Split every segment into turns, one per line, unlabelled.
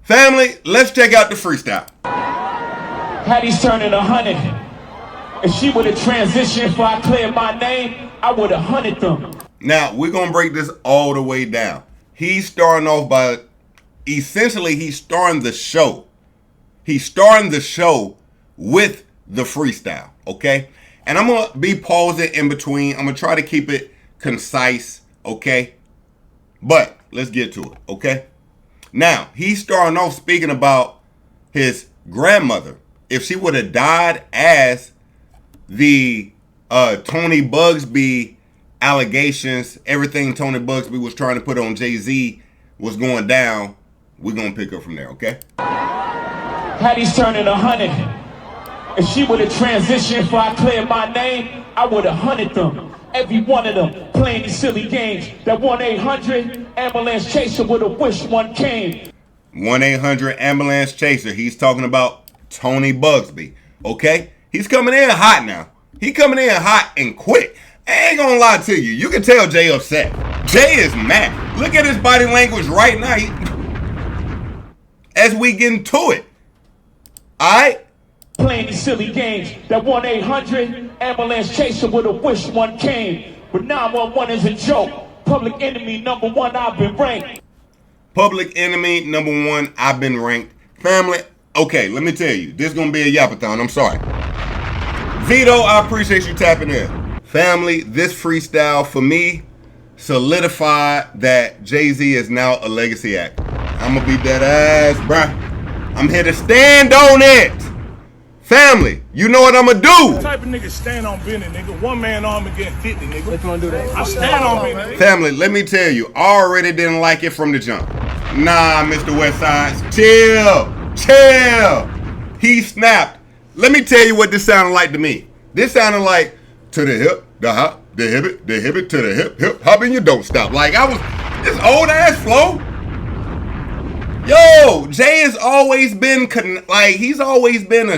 Family, let's check out the freestyle.
Hattie's turning 100. If she would have transitioned before I cleared my name, I would have hunted them.
Now, we're going to break this all the way down. He's starting off by, essentially, he's starting the show. He's starting the show with the freestyle, okay? And I'm going to be pausing in between. I'm going to try to keep it concise, okay? But let's get to it, okay? Now, he's starting off speaking about his grandmother. If she would have died as the Tony Bugsby allegations, everything Tony Bugsby was trying to put on Jay-Z was going down, we're going to pick up from there, okay?
Hattie's turning 100. If she would have transitioned before I cleared my name, I would have hunted them. Every one of them playing these silly games. That 1-800 ambulance chaser would have wished one came.
1-800 ambulance chaser. He's talking about Tony Bugsby. Okay? He's coming in hot now. He coming in hot and quick. I ain't gonna lie to you. You can tell Jay upset. Jay is mad. Look at his body language right now. As we get into it. Alright?
Playing these silly games. That 1-800 ambulance chaser would have wished one came. But 911 is a joke. Public enemy number one, I've been ranked.
Public enemy number one, I've been ranked. Family, okay, let me tell you. This is going to be a yapathon. I'm sorry. Vito, I appreciate you tapping in. Family, this freestyle for me solidified that Jay-Z is now a legacy act. I'm going to be dead ass, bruh. I'm here to stand on it. Family, you know what I'm gonna do.
What type of nigga stand on business, nigga? One man arm against 50, nigga. What you wanna do that? I stand on business.
Family, let me tell you, I already didn't like it from the jump. Nah, Mr. Westside, chill. He snapped. Let me tell you what this sounded like to me. This sounded like to the hip, the hop, the hip, to the hip, hop, and you don't stop. Like I was this old ass flow. Yo, Jay has always been he's always been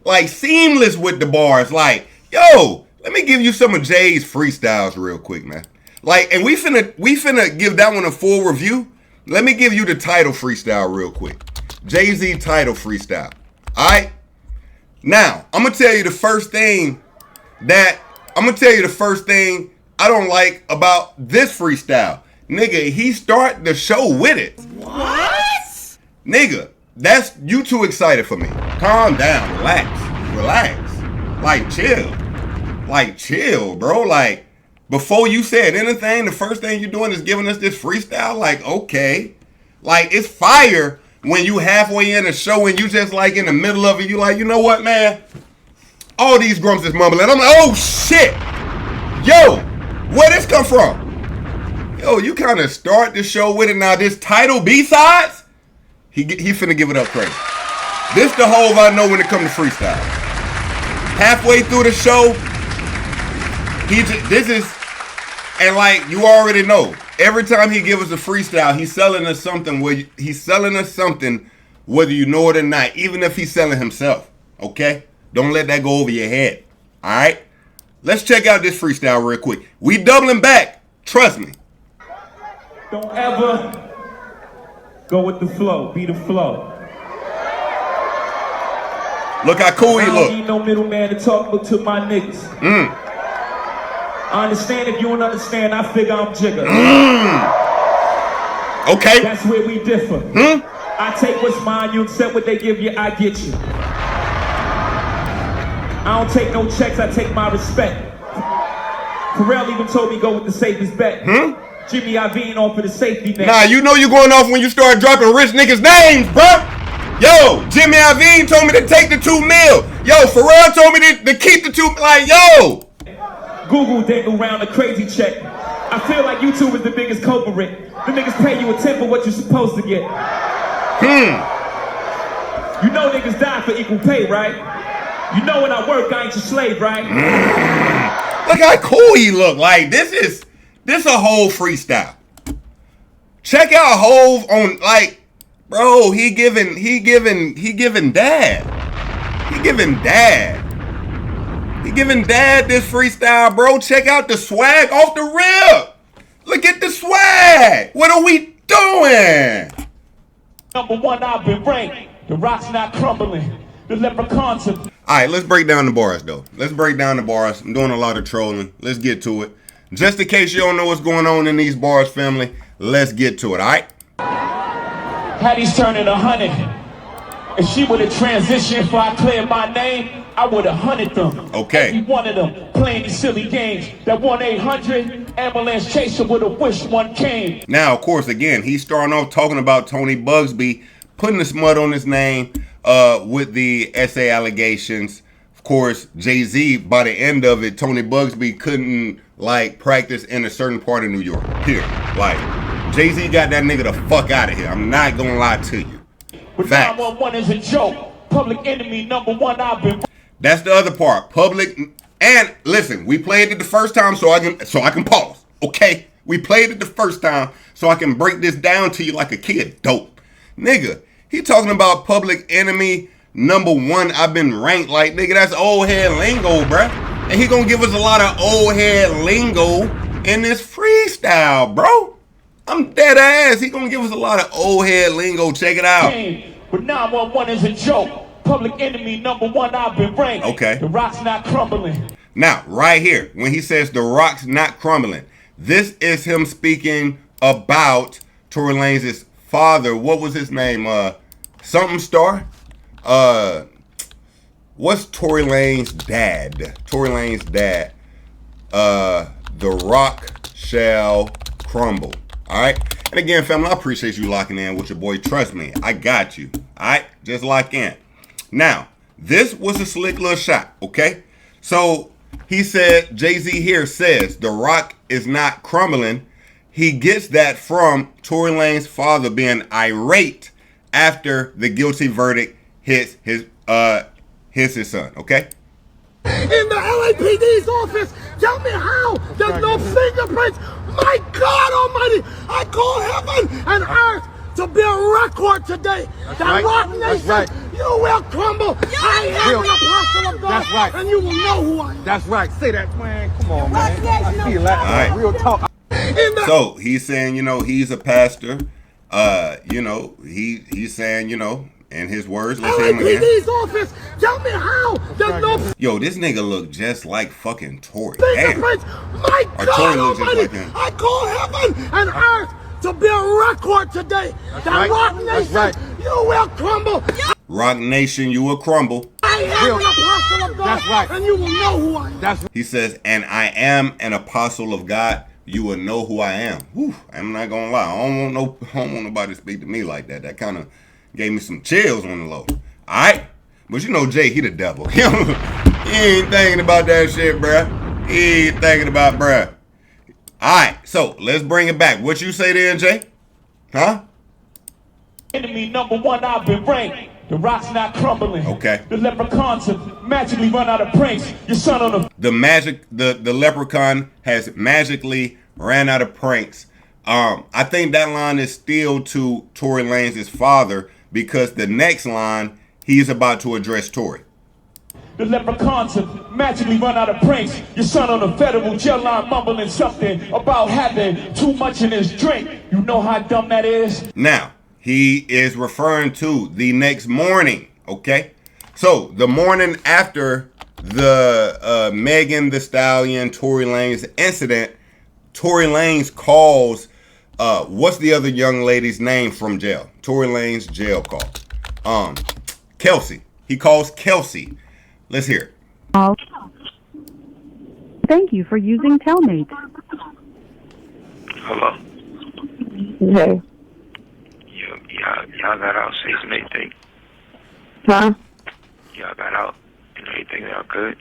like seamless with the bars. Like, yo, let me give you some of Jay's freestyles real quick, man. Like, and we finna give that one a full review. Let me give you the title freestyle real quick. Jay-Z title freestyle. All right. Now, I'm gonna tell you the first thing I don't like about this freestyle. Nigga, he start the show with it.
What?
Nigga, that's you too excited for me. Calm down, relax. Like chill, bro. Like, before you said anything, the first thing you're doing is giving us this freestyle. Like, okay. Like, it's fire when you halfway in a show and you just like in the middle of it, you like, you know what, man? All these grumps is mumbling. I'm like, oh shit. Yo, where this come from? Yo, you kind of start the show with it. Now, this title B-sides, he finna give it up crazy. This the hove I know when it comes to freestyle. Halfway through the show, and like you already know, every time he gives us a freestyle, he's selling us something whether you know it or not, even if he's selling himself. Okay? Don't let that go over your head. Alright? Let's check out this freestyle real quick. We doubling back. Trust me.
Don't ever go with the flow. Be the flow.
Look how cool he look.
I don't need no middleman to talk to my niggas. I understand if you don't understand, I figure I'm jigger.
Okay.
That's where we differ. I take what's mine, you accept what they give you, I get you. I don't take no checks, I take my respect. Pharrell even told me go with the safest bet. Jimmy Iovine off for the safety net.
Nah, you know you're going off when you start dropping rich niggas' names, bruh. Yo, Jimmy Iovine told me to take the 2 mil. Yo, Pharrell told me to keep the 2. Like, yo.
Google dangle around a crazy check. I feel like YouTube is the biggest culprit. The niggas pay you a 10 for what you're supposed to get. You know niggas die for equal pay, right? You know when I work, I ain't your slave, right?
Look how cool he look. Like, this a whole freestyle. Check out Hove on, like, bro, he giving dad. He giving dad this freestyle, bro. Check out the swag off the rip. Look at the swag. What are we doing?
#1, I've been ranked. The rock's not crumbling. The leprechauns have...
All right, let's break down the bars, though. Let's break down the bars. I'm doing a lot of trolling. Let's get to it. Just in case you don't know what's going on in these bars, family, let's get to it, all right?
Hattie's turning 100. If she would have transitioned before I cleared my name, I would have hunted them.
Okay.
Every one of them playing these silly games. That 1-800 ambulance chaser would have wished one came.
Now, of course, again, he's starting off talking about Tony Bugsby, putting the smut on his name with the SA allegations. Of course, Jay-Z, by the end of it, Tony Bugsby couldn't, like, practice in a certain part of New York, period. Like, Jay-Z got that nigga the fuck out of here. I'm not gonna lie to you.
But 911 is a joke. Public enemy #1, I've been...
That's the other part. Public, and listen, we played it the first time so I can pause. Okay? We played it the first time so I can break this down to you like a kid. Dope. Nigga, he talking about public enemy #1. I've been ranked. Like, nigga, that's old head lingo, bruh. And he gonna give us a lot of old head lingo in this freestyle, bro. I'm dead ass. He gonna give us a lot of old head lingo. Check it out.
But 911 is a joke. Public enemy #1, I've been ranked.
Okay.
The rock's not crumbling.
Now, right here, when he says the rock's not crumbling, this is him speaking about Tory Lanez's father. What was his name? Something Star? What's Tory Lanez's dad? Tory Lanez's dad. The rock shall crumble. All right. And again, family, I appreciate you locking in with your boy. Trust me, I got you. All right. Just lock in. Now, this was a slick little shot. Okay. So he said, Jay-Z here says the rock is not crumbling. He gets that from Tory Lanez's father being irate after the guilty verdict hits his son. Okay.
In the LAPD's office, tell me how there's no fingerprints. My God Almighty, I call heaven and earth to be a record today. That's that right. Rock Nation, right. You will crumble. I am an apostle of God, that's right. And you will know who I am.
That's right. Say that, man. Come on, man. I feel that. Right. Real talk.
So he's saying, you know, he's a pastor. You know, he's saying, you know, in his words, let's hear him again.
LAPD's office, tell me how there's no...
Yo, this nigga look just like fucking Tory.
Fingerprints. My God Almighty, I call heaven and earth to be a record today. That's that right. Rock Nation, right. You will crumble.
Rock Nation, you will crumble.
I am an apostle of God, that's right. And you will know who I am.
That's
he says, and I am an apostle of God. You will know who I am. Whew, I'm not gonna lie. I don't want nobody to speak to me like that. That kind of gave me some chills on the low. All right, but you know Jay, he the devil. He ain't thinking about that shit, bruh. He ain't thinking about bruh. All right, so let's bring it back. What you say there, Jay? Huh?
Enemy #1, I've been ranked. The rock's not crumbling.
Okay.
The leprechauns have magically run out of pranks. Your son on
the leprechaun has magically ran out of pranks. I think that line is still to Tory Lanez's father because the next line he's about to address Tory.
The leprechauns have magically run out of pranks. Your son on a federal jail line mumbling something about having too much in his drink. You know how dumb that is?
Now, he is referring to the next morning, okay? So, the morning after the Megan Thee Stallion, Tory Lanez incident, Tory Lanez calls, what's the other young lady's name from jail? Tory Lanez jail call. Kelsey. He calls Kelsey. Let's hear it.
Thank you for using Telmate.
Hello.
Hey.
Y'all got out safe and everything?
Huh?
Y'all got out and everything? Y'all good?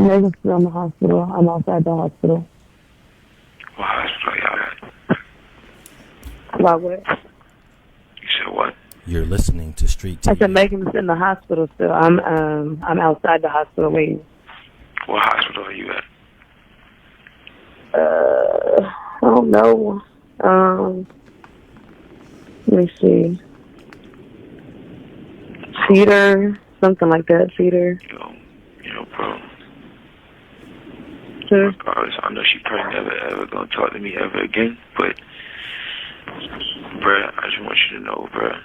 Megan's still in the hospital. I'm outside the hospital.
What hospital y'all at?
About what?
You said what?
You're listening to Street TV.
I said Megan's in the hospital still. I'm outside the hospital waiting.
What hospital are you at?
I don't know. Let me see. Cedar, something like that. Cedar.
You know, bro.
Sure.
I know she probably never ever gonna talk to me ever again, but Bruh, I just want you to know, bruh.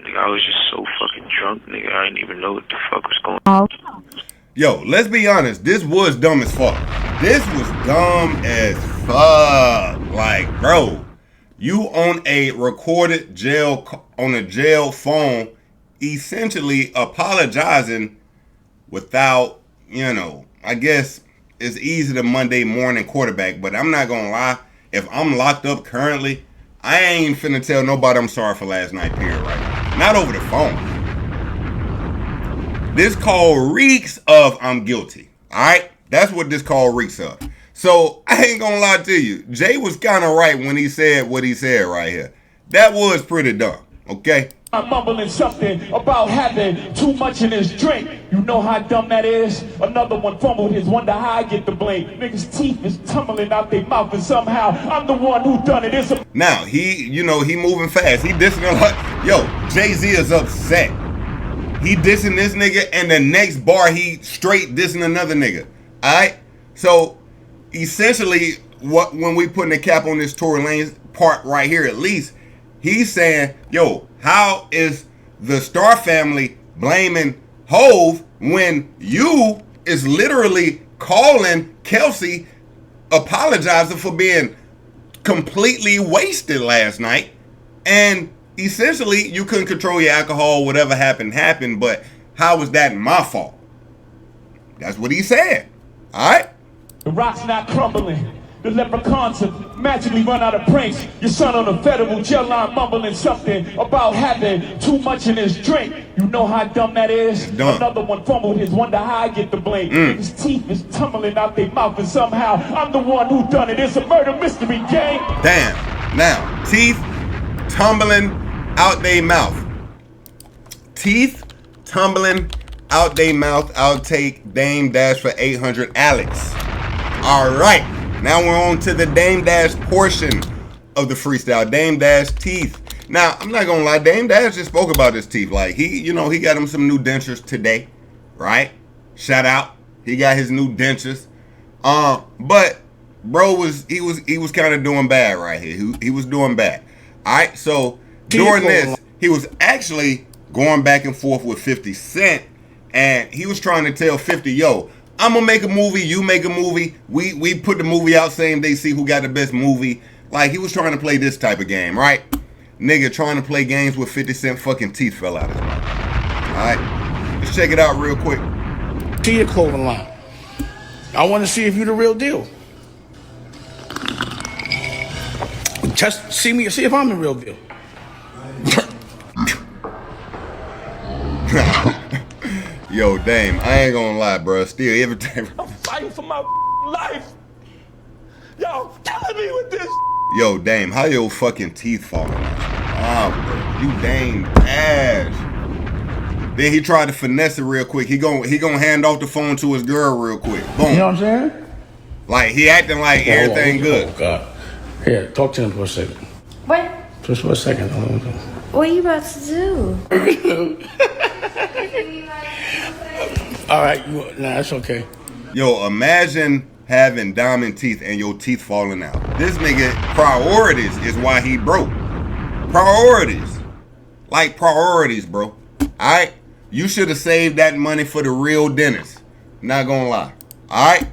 Nigga, I was just so fucking drunk, nigga. I didn't even know what the fuck was going on.
Yo, let's be honest. This was dumb as fuck. This was dumb as fuck. Like, bro, you on a recorded on a jail phone, essentially apologizing without, I guess it's easy to Monday morning quarterback, but I'm not gonna lie. If I'm locked up currently, I ain't finna tell nobody I'm sorry for last night, period, right now. Not over the phone. This call reeks of I'm guilty. Alright? That's what this call reeks of. So, I ain't gonna lie to you. Jay was kind of right when he said what he said right here. That was pretty dumb. Okay?
I'm mumbling something about having too much in his drink. You know how dumb that is? Another one fumbled his, wonder how I get the blame. Niggas' teeth is tumbling out their mouth and somehow I'm the one who done it.
Now, he moving fast. He dissing a lot. Yo, Jay-Z is upset. He dissing this nigga and the next bar he straight dissing another nigga. Alright? So, essentially, when we putting a cap on this Tory Lanez part right here at least, he's saying, yo, how is the Star family blaming Hove when you is literally calling Kelsey apologizing for being completely wasted last night, and essentially you couldn't control your alcohol, whatever happened, but how was that my fault? That's what he said. Alright?
The rock's not crumbling. The leprechauns have magically run out of pranks. Your son on a federal jail line mumbling something about having too much in his drink. You know how dumb that is?
Dumb.
Another one fumbled his, wonder how I get the blame. His teeth is tumbling out their mouth and somehow I'm the one who done it. It's a murder mystery game.
Damn. Now, teeth tumbling out their mouth. Teeth tumbling out their mouth. I'll take Dame Dash for 800 Alex. All right. Now we're on to the Dame Dash portion of the freestyle. Dame Dash teeth. Now, I'm not gonna lie, Dame Dash just spoke about his teeth. Like, he got him some new dentures today, right? Shout out. He got his new dentures. But bro was kind of doing bad right here. He was doing bad. All right, so during this, he was actually going back and forth with 50 Cent, and he was trying to tell 50, yo, I'm gonna make a movie, you make a movie. We put the movie out same day, see who got the best movie. Like, he was trying to play this type of game, right? Nigga trying to play games with 50 Cent, fucking teeth fell out his mouth. Alright? Let's check it out real quick.
See your clothing line. I want to see if you're the real deal. Just see if I'm the real deal.
Yo, Dame, I ain't gonna lie, bro. Still, every time.
I'm fighting for my life. Y'all killing me with this.
Yo, Dame, how your fucking teeth falling out? Oh, bro. You Dame Dash. Then he tried to finesse it real quick. He gonna hand off the phone to his girl real quick. Boom.
You know what I'm saying?
Like, he acting like everything good.
Oh, God. Here, talk to him for a second.
What?
Just for a second.
What are you about to do?
All right, nah, that's okay.
Yo, imagine having diamond teeth and your teeth falling out. This nigga, priorities is why he broke. Priorities. Like priorities, bro. Alright? You should have saved that money for the real dentist. Not gonna lie. Alright?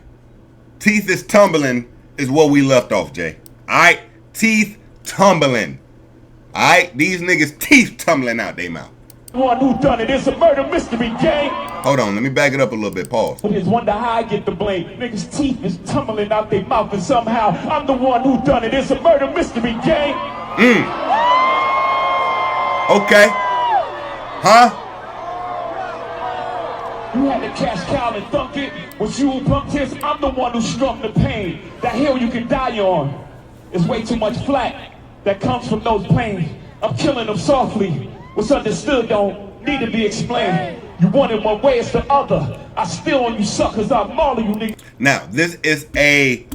Teeth is tumbling is what we left off, Jay. Alright? Teeth tumbling. Alright? These niggas' teeth tumbling out their mouth.
One who done it. It's a murder mystery game.
Hold on, let me back it up a little bit. Pause.
His wonder how I get the blame. Niggas' teeth is tumbling out their mouth and somehow I'm the one who done it. It's a murder mystery game.
Okay. Huh?
You had to cash cow and thunk it. Was you who punked his? I'm the one who struck the pain. That hill you can die on is way too much flack that comes from those planes. I'm killing them softly. What's understood don't need to be explained. You want it one way, it's the other. I still on you suckers, I maul you niggas.
Now, this is a,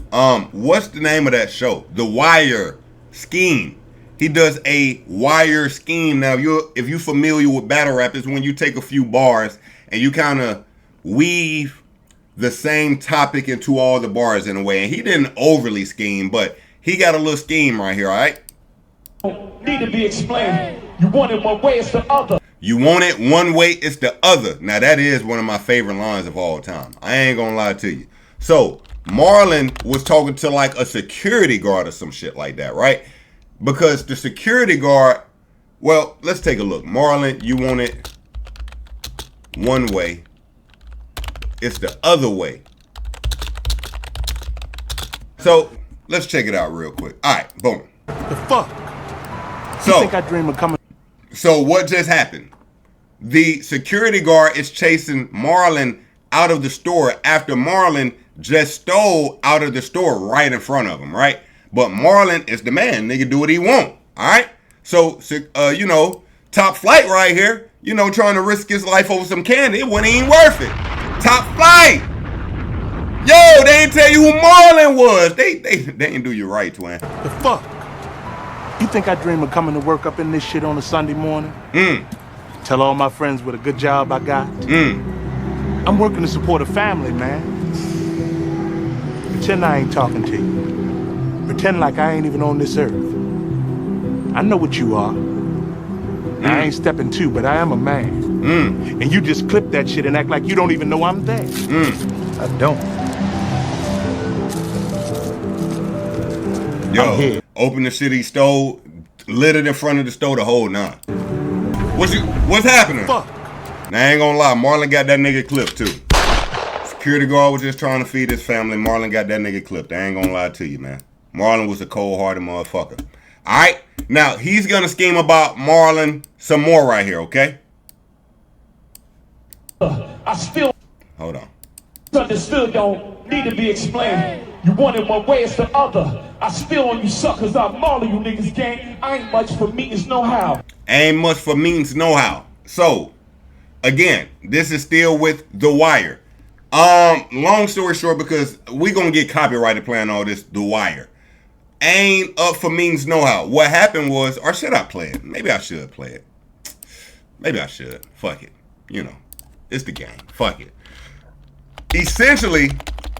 what's the name of that show? The Wire Scheme. He does a wire scheme. Now, if you're familiar with battle rap, it's when you take a few bars and you kind of weave the same topic into all the bars in a way. And he didn't overly scheme, but he got a little scheme right here, all right?
Need to be explained. You want it one way, it's the other.
You want it one way, it's the other. Now that is one of my favorite lines of all time. I ain't gonna lie to you. So Marlon was talking to like a security guard or some shit like that, right? Because the security guard, well, let's take a look. Marlon, you want it one way, it's the other way. So let's check it out real quick. All right, boom.
The fuck?
So,
You think I dream of coming?
So what just happened? The security guard is chasing Marlon out of the store after Marlon just stole out of the store right in front of him, right? But Marlon is the man. Nigga do what he want, all right? So, you know, top flight right here, you know, trying to risk his life over some candy. It wasn't even worth it. Top flight. Yo, they didn't tell you who Marlon was. They didn't do you right, twin.
The fuck? You think I dream of coming to work up in this shit on a Sunday morning? Tell all my friends what a good job I got? I'm working to support a family, man. Pretend I ain't talking to you. Pretend like I ain't even on this earth. I know what you are. I ain't stepping to, but I am a man. And you just clip that shit and act like you don't even know I'm there. I don't.
Yo, open the shit he stole, lit it in front of the store the whole nine. What's happening?
Fuck.
Now, I ain't gonna lie, Marlon got that nigga clipped too. Security guard was just trying to feed his family. Marlon got that nigga clipped. I ain't gonna lie to you, man. Marlon was a cold-hearted motherfucker. All right? Now, he's gonna scheme about Marlon some more right here, okay?
I still
Hold on.
understood, don't need to be explained. You want it one way, it's the other. I still on you suckers, I'm mauling you niggas, gang. I ain't much for meetings, no how.
Ain't much for meetings, no how. So, again, this is still with The Wire. Long story short, because we gonna get copyrighted playing all this The Wire. Ain't up for meetings, no how. What happened was, or should I play it? Maybe I should play it. Maybe I should. Fuck it. You know, it's the game. Fuck it. Essentially,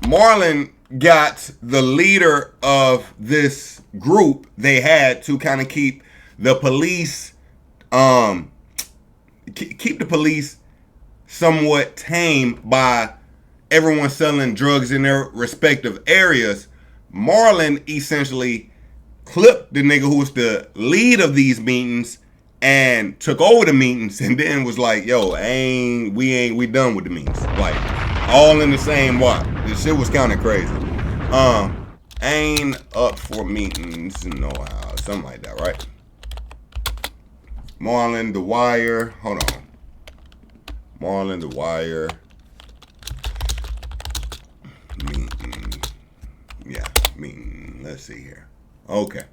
Marlon got the leader of this group they had to kind of keep the police, keep the police somewhat tame by everyone selling drugs in their respective areas. Marlon essentially clipped the nigga who was the lead of these meetings and took over the meetings and then was like, yo, we done with the meetings. Like, all in the same watch. This shit was kind of crazy. Ain't up for meetings, no how. Something like that, right? Marlon, The Wire. Hold on. Marlon, The Wire. Meeting. Yeah, meeting. Let's see here. Okay.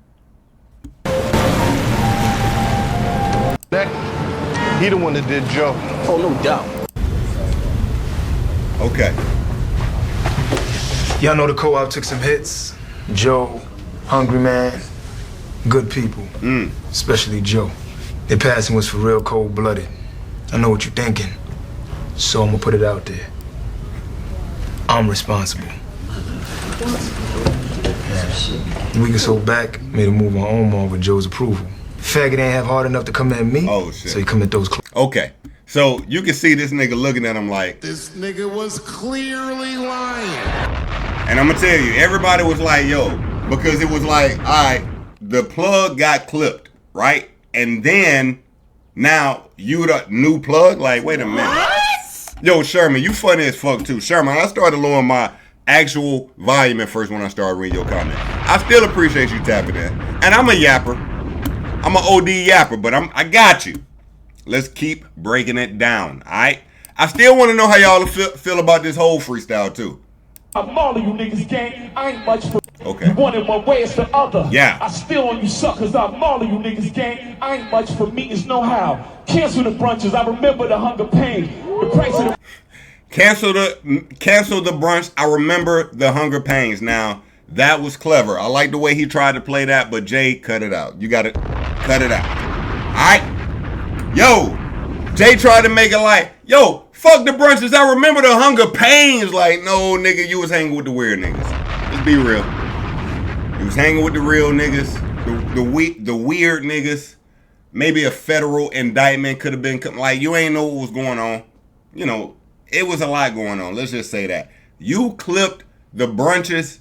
He the one that did Joe.
Oh, no doubt.
Okay.
Y'all know the co-op took some hits. Joe, Hungry Man, good people. Especially Joe. Their passing was for real cold-blooded. I know what you're thinking, so I'm gonna put it out there. I'm responsible. A week or so back, made a move on Omar with Joe's approval. Faggot ain't have hard enough to come at me, so he come at those.
Okay, so you can see this nigga looking at him like,
this nigga was clearly lying.
And I'm gonna tell you, everybody was like, yo, because it was like, all right, the plug got clipped, right? And then now you the new plug? Like, wait a minute. What? Yo, Sherman, you funny as fuck too. Sherman, I started lowering my actual volume at first when I started reading your comment. I still appreciate you tapping in. And I'm a yapper. I'm an OD yapper, but I got you. Let's keep breaking it down, all right? I still want to know how y'all feel about this whole freestyle too.
I'm mauling you niggas, gang. I ain't much for.
Okay.
You want it one way, it's the other.
Yeah.
I still on you suckers, I'm mauling you niggas, gang. I ain't much for meetings, no how. Cancel the brunches, I remember the hunger pain. The price of the.
Cancel the brunch. I remember the hunger pains. Now, that was clever. I like the way he tried to play that, but Jay, cut it out. You gotta cut it out. Alright? Yo, Jay tried to make it like, yo, fuck the brunches. I remember the hunger pains. Like, no, nigga, you was hanging with the weird niggas. Let's be real. You was hanging with the real niggas. the weird niggas. Maybe a federal indictment could have been like, you ain't know what was going on. You know, it was a lot going on. Let's just say that. You clipped the brunches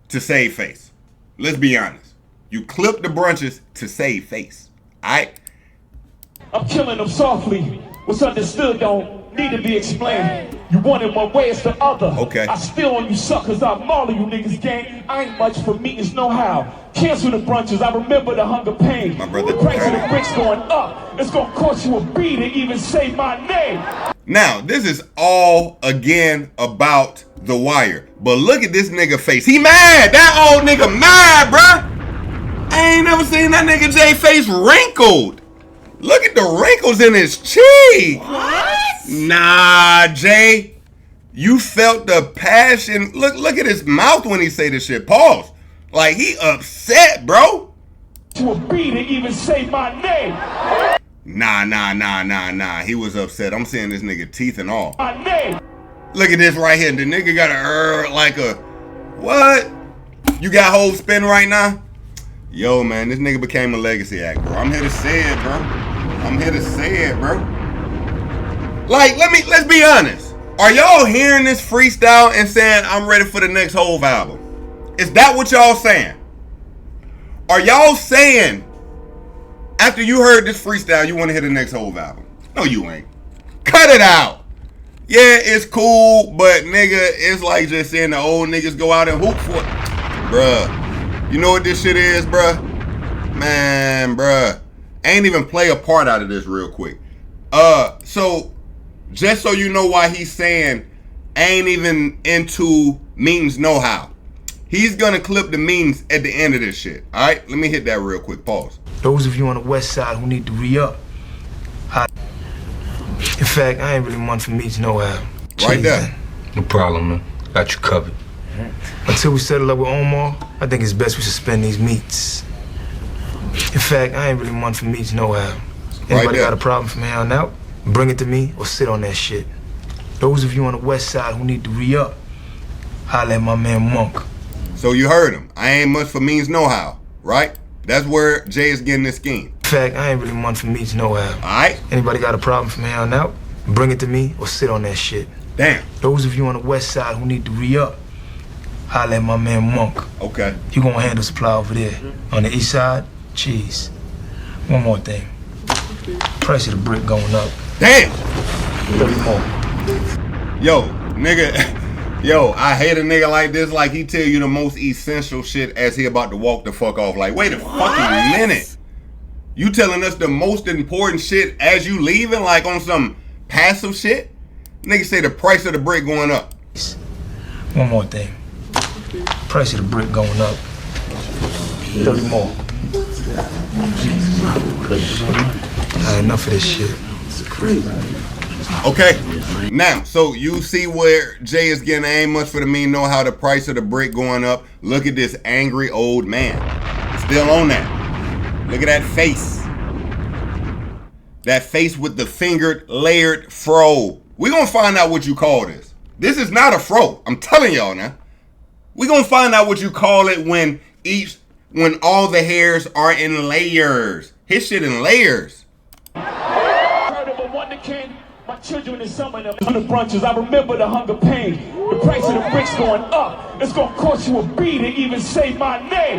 to save face. Let's be honest. You clipped the brunches to save face. Alright?
I'm killing them softly. What's understood don't need to be explained. You want it one way, it's the other.
Okay.
I spill on you suckers, I maul you niggas, gang. I ain't much for meetings, no how. Cancel the brunches, I remember the hunger pain.
My brother,
the price of the bricks going up. It's gonna cost you a B to even say my name.
Now, this is all, again, about The Wire. But look at this nigga face. He mad. That old nigga mad, bruh. I ain't never seen that nigga Jay face wrinkled. Look at the wrinkles in his cheek. What? Nah, Jay. You felt the passion. Look at his mouth when he say this shit. Pause. Like, he upset, bro.
To a B to even say my name.
Nah. He was upset. I'm seeing this nigga teeth and all.
My name.
Look at this right here. The nigga got a like a what? You got whole spin right now? Yo, man, this nigga became a legacy act, bro. I'm here to say it, bro. I'm here to say it, bro. Like, let's be honest. Are y'all hearing this freestyle and saying I'm ready for the next Hove album? Is that what y'all saying? Are y'all saying after you heard this freestyle you want to hear the next Hove album? No, you ain't. Cut it out. Yeah, it's cool, but nigga, it's like just seeing the old niggas go out and hoop for it. Bruh, you know what this shit is, bruh? Man, bruh. I ain't even play a part out of this real quick. So, just so you know why he's saying I ain't even into memes no how. He's gonna clip the memes at the end of this shit. Alright, let me hit that real quick. Pause.
Those of you on the west side who need to re-up. In fact, I ain't really one for meets no how.
Right there.
No problem, man. Got you covered. Until we settle up with Omar, I think it's best we suspend these meets. In fact, I ain't really one for meets no how. Anybody got a problem from here on out, bring it to me or sit on that shit. Those of you on the west side who need to re-up, holla at my man Monk.
So you heard him. I ain't much for means no how, right? That's where Jay is getting this scheme.
In fact, I ain't really one for meets no how.
Alright.
Anybody got a problem from here on out, bring it to me or sit on that shit.
Damn.
Those of you on the west side who need to re-up, holla at my man Monk.
Okay.
You gonna handle supply over there. On the east side, cheese. One more thing. Price of the brick going up.
Damn.
30 more.
Yo, nigga. Yo, I hate a nigga like this. Like, he tell you the most essential shit as he about to walk the fuck off. Like, wait a fucking minute. You telling us the most important shit as you leaving? Like, on some passive shit? Nigga say the price of the brick going up.
One more thing. Price of the brick going up. 30 more. Enough of this shit. It's crazy.
Okay, now, so you see where Jay is getting ain't much for the mean know how the price of the brick going up. Look at this angry old man. Still on that. Look at that face. That face with the fingered, layered fro. We're going to find out what you call this. This is not a fro. I'm telling y'all now. We're going to find out what you call it when all the hairs are in layers. His shit in layers.
Heard of a wonder king? My children in some of them on the brunches. I remember the hunger pain. The price of the bricks going up. It's gonna cost you a B to even say my name.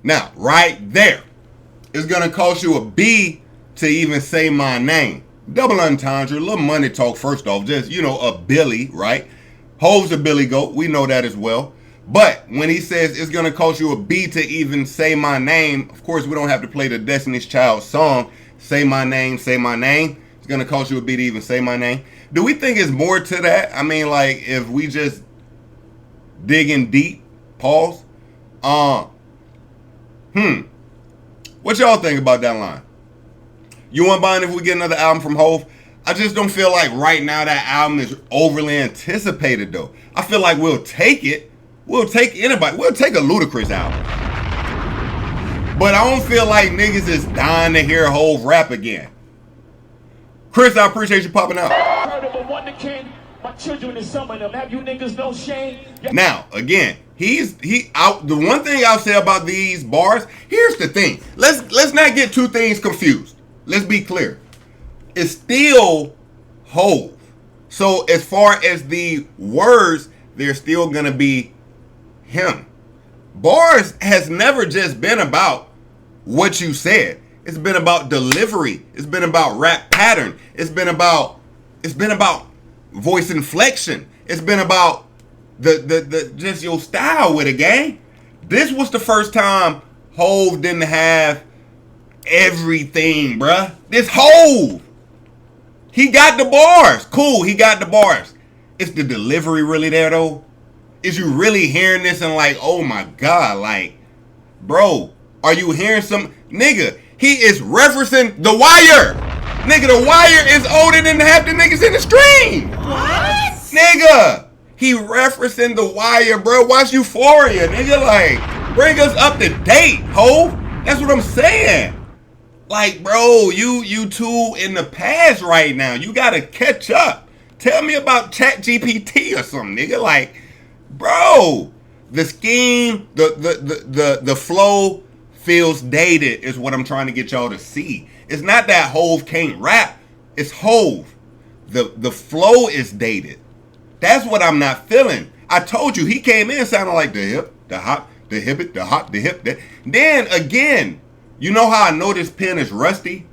Now, right there, it's gonna cost you a B to even say my name. Double entendre, little money talk first off. Just, you know, a Billy, right? Hove's a Billy Goat. We know that as well. But when he says it's gonna cost you a B to even say my name, of course we don't have to play the Destiny's Child song, Say My Name, Say My Name. Gonna cost you a bit to even say my name. Do we think it's more to that? I mean, like, if we just digging deep, pause. What y'all think about that line? You want buying if we get another album from Hove? I just don't feel like right now that album is overly anticipated though. I feel like we'll take it. We'll take anybody. We'll take a Ludacris album. But I don't feel like niggas is dying to hear Hove rap again. Chris, I appreciate you popping out.
Heard of a wonder king? My children and some of them. Have you niggas no shame?
Now, again, he out. The one thing I'll say about these bars, here's the thing. Let's not get two things confused. Let's be clear. It's still Hov. So as far as the words, they're still gonna be him. Bars has never just been about what you said. It's been about delivery. It's been about rap pattern. It's been about voice inflection. It's been about the just your style with it, gang. This was the first time Hov didn't have everything, bruh. This Hov. He got the bars. Cool, he got the bars. Is the delivery really there, though? Is you really hearing this and like, oh my God, like, bro, are you hearing some... Nigga, he is referencing The Wire. Nigga, The Wire is older than half the niggas in the stream. What? Nigga, he referencing The Wire, bro. Watch Euphoria, nigga. Like, bring us up to date, ho. That's what I'm saying. Like, bro, you two in the past right now. You gotta catch up. Tell me about ChatGPT or something, nigga. Like, bro, the scheme, the flow feels dated is what I'm trying to get y'all to see. It's not that Hov can't rap. It's Hov. The flow is dated. That's what I'm not feeling. I told you, he came in sounding like the hip, the hop, the hip, the hop, the hip. Then again, you know how I know this pen is rusty?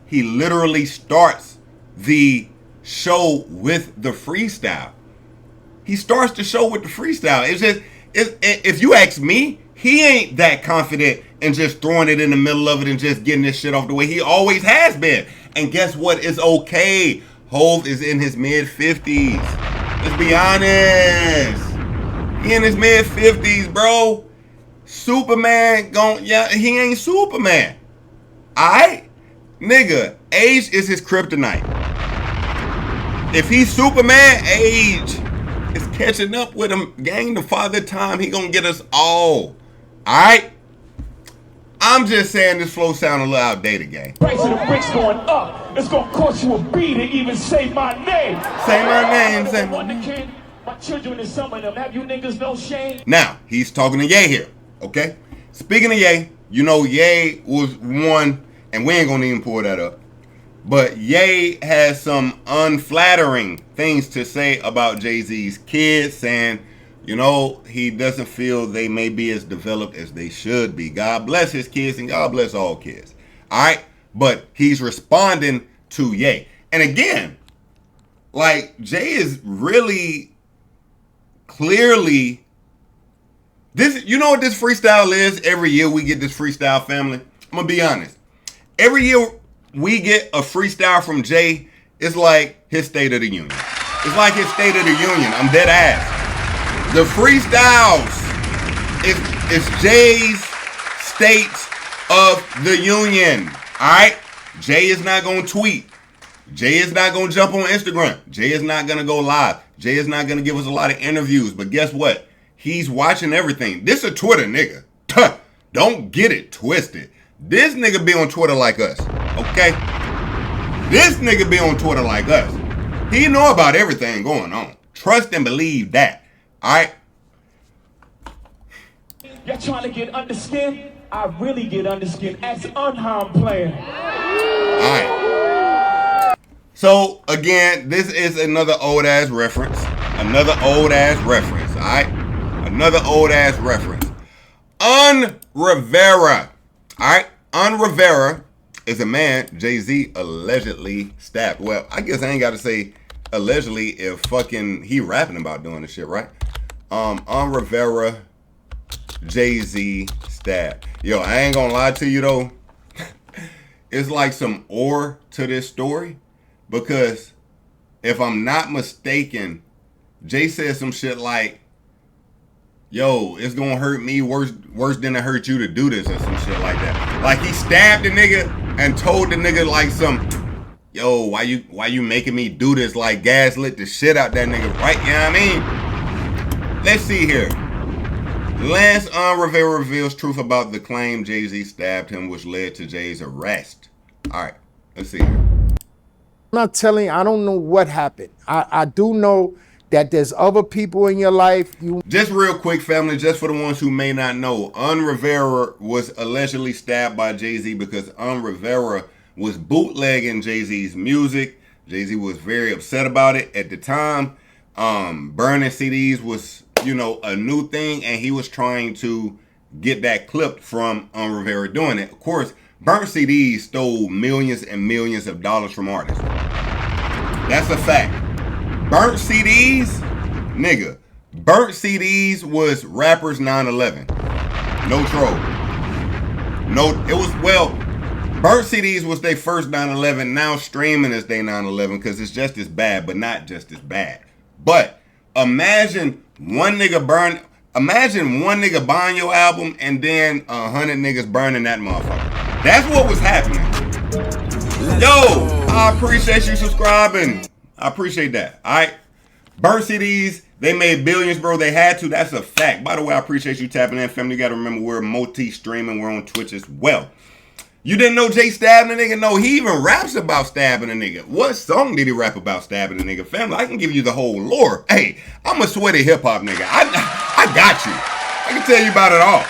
He literally starts the show with the freestyle. He starts the show with the freestyle. It's just, if you ask me, he ain't that confident in just throwing it in the middle of it and just getting this shit off the way. He always has been. And guess what? It's okay. Hov is in his mid-50s. Let's be honest. He in his mid-50s, bro. Superman he ain't Superman. Alright? Nigga, age is his kryptonite. If he's Superman, age is catching up with him. Gang, the father time, he gonna get us all. Alright? I'm just saying this flow sound a little outdated, gang.
Price of the bricks going up. It's gonna cost you a beat to even say my name.
Say my name, say my name.
My children and some of them. Have you niggas no shame?
Now, he's talking to Ye here. Okay? Speaking of Ye, you know Ye was one, and we ain't gonna even pull that up. But Ye has some unflattering things to say about Jay-Z's kids, saying, you know, he doesn't feel they may be as developed as they should be. God bless his kids, and God bless all kids. All right? But he's responding to Ye. And again, like, Jay is really clearly... This, you know what this freestyle is? Every year we get this freestyle, family. I'm going to be honest. Every year we get a freestyle from Jay, it's like his State of the Union. It's like his State of the Union. I'm dead ass. The freestyles is Jay's State of the Union. Alright? Jay is not going to tweet. Jay is not going to jump on Instagram. Jay is not going to go live. Jay is not going to give us a lot of interviews. But guess what? He's watching everything. This a Twitter nigga. Don't get it twisted. This nigga be on Twitter like us. Okay? This nigga be on Twitter like us. He know about everything going on. Trust and believe that. Alright?
Y'all trying to get under skin? I really get under skin as an unharmed player.
Alright. So, again, this is another old-ass reference. Another old-ass reference. Alright? Another old-ass reference. Rivera. Alright? Rivera is a man Jay-Z allegedly stabbed. Well, I guess I ain't got to say allegedly if fucking he rapping about doing this shit, right? Rivera, Jay-Z stabbed. Yo, I ain't gonna lie to you though. It's like some ore to this story. Because if I'm not mistaken, Jay said some shit like, yo, it's gonna hurt me worse than it hurt you to do this or some shit like that. Like he stabbed the nigga and told the nigga like some, yo, why you making me do this? Like gaslit the shit out that nigga, right? You know what I mean? Let's see here. Lance Rivera reveals truth about the claim Jay-Z stabbed him, which led to Jay's arrest. All right, let's see here.
not telling you, I don't know what happened. I do know that there's other people in your life.
Just real quick, family, just for the ones who may not know, Rivera was allegedly stabbed by Jay-Z because Rivera was bootlegging Jay-Z's music. Jay-Z was very upset about it at the time. Burning CDs was, you know, a new thing, and he was trying to get that clipped from Rivera doing it. Of course, burnt CDs stole millions and millions of dollars from artists. That's a fact. Burnt CDs, nigga. Burnt CDs was rappers 9/11. No troll. No, it was, well, burnt CDs was their first 9/11. Now streaming is their 9/11 because it's just as bad, but not just as bad. But imagine one nigga buying your album and then 100 niggas burning that motherfucker. That's what was happening. Yo, I appreciate you subscribing. I appreciate that. All right. Burnt CDs, they made billions, bro. They had to. That's a fact. By the way, I appreciate you tapping in, family. You got to remember we're multi-streaming. We're on Twitch as well. You didn't know Jay stabbing a nigga? No, he even raps about stabbing a nigga. What song did he rap about stabbing a nigga? Family, I can give you the whole lore. Hey, I'm a sweaty hip-hop nigga. I got you. I can tell you about it all.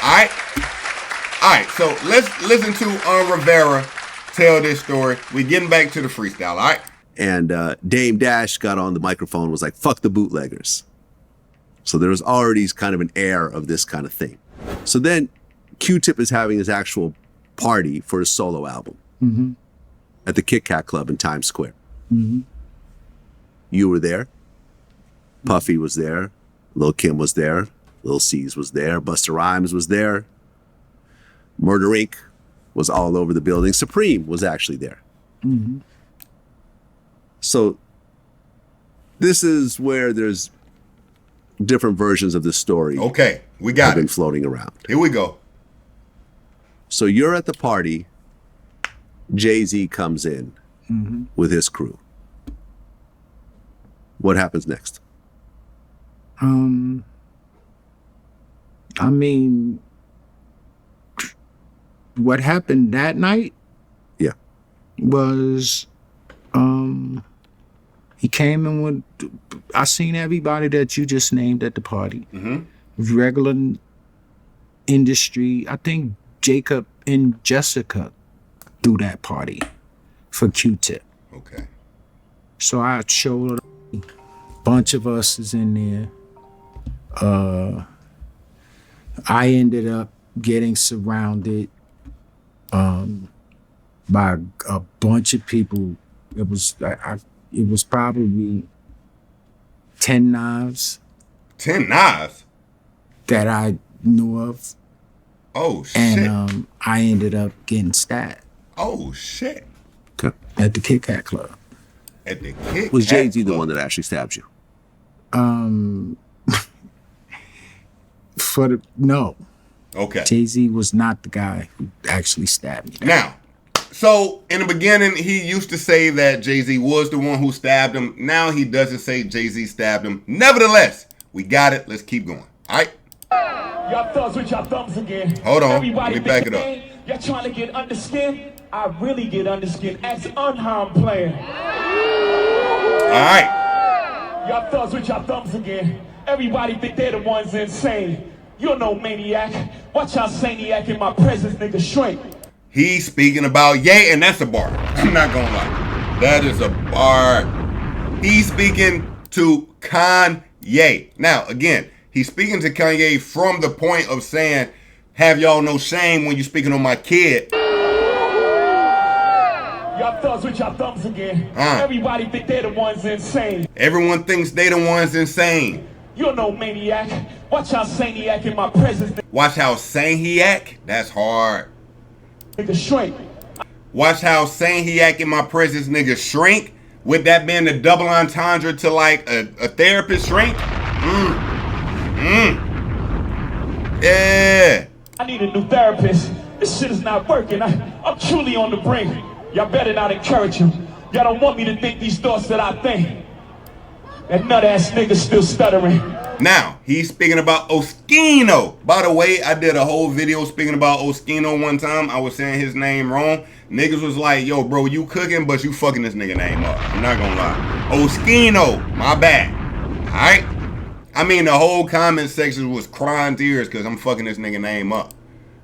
All right? All right, so let's listen to Rivera tell this story. We getting back to the freestyle, all right?
And Dame Dash got on the microphone and was like, fuck the bootleggers. So there was already kind of an air of this kind of thing. So then Q-Tip is having his actual party for his solo album at the Kit Kat Club in Times Square. You were there. Puffy was there. Lil' Kim was there. Lil' C's was there. Busta Rhymes was there. Murder Inc. was all over the building. Supreme was actually there. So this is where there's different versions of this story.
Okay, we got it.
Been floating around.
Here we go.
So you're at the party. Jay-Z comes in with his crew. What happens next?
I mean, what happened that night?
Yeah.
Was he came in with, I seen everybody that you just named at the party. Regular industry. I think Jacob and Jessica threw that party for Q-Tip.
Okay.
So I showed up. A bunch of us is in there. I ended up getting surrounded by a bunch of people. It was probably 10 knives.
10 knives?
That I knew of.
Oh, shit.
And I ended up getting stabbed.
Oh, shit.
At the Kit Kat Club.
At the Kit Kat
Was Jay-Z the one that actually stabbed you?
No.
Okay.
Jay-Z was not the guy who actually stabbed me.
Now, so in the beginning, he used to say that Jay-Z was the one who stabbed him. Now he doesn't say Jay-Z stabbed him. Nevertheless, we got it. Let's keep going. All right?
Y'all thugs with y'all thumbs again.
Hold on.
Everybody
Let me back it up.
Y'all trying to get under skin? I really get under skin as unharmed player.
All right.
Y'all thugs with y'all thumbs again. Everybody think they're the ones insane. You're no maniac. Watch how Saniac in my presence, nigga, shrink.
He's speaking about Ye, and that's a bar. I'm not gonna lie. That is a bar. He's speaking to Kanye. Now, again, he's speaking to Kanye from the point of saying, have y'all no shame when you're speaking on my kid.
Y'all thugs with y'all thumbs again. Everybody think they're the ones insane.
Everyone thinks they the ones insane.
You're no maniac. Watch how Saniac in my presence.
Watch how Saniac? That's hard.
Nigga shrink.
Watch how Saniac in my presence, nigga, shrink. With that being the double entendre to like a therapist shrink? Yeah.
I need a new therapist. This shit is not working. I'm truly on the brink. Y'all better not encourage him. Y'all don't want me to think these thoughts that I think. That nut ass nigga still stuttering.
Now, he's speaking about Oskino. By the way, I did a whole video speaking about Oskino one time. I was saying his name wrong. Niggas was like, yo, bro, you cooking, but you fucking this nigga name up. I'm not gonna lie. Oskino, my bad. Alright? I mean, the whole comment section was crying tears because I'm fucking this nigga name up.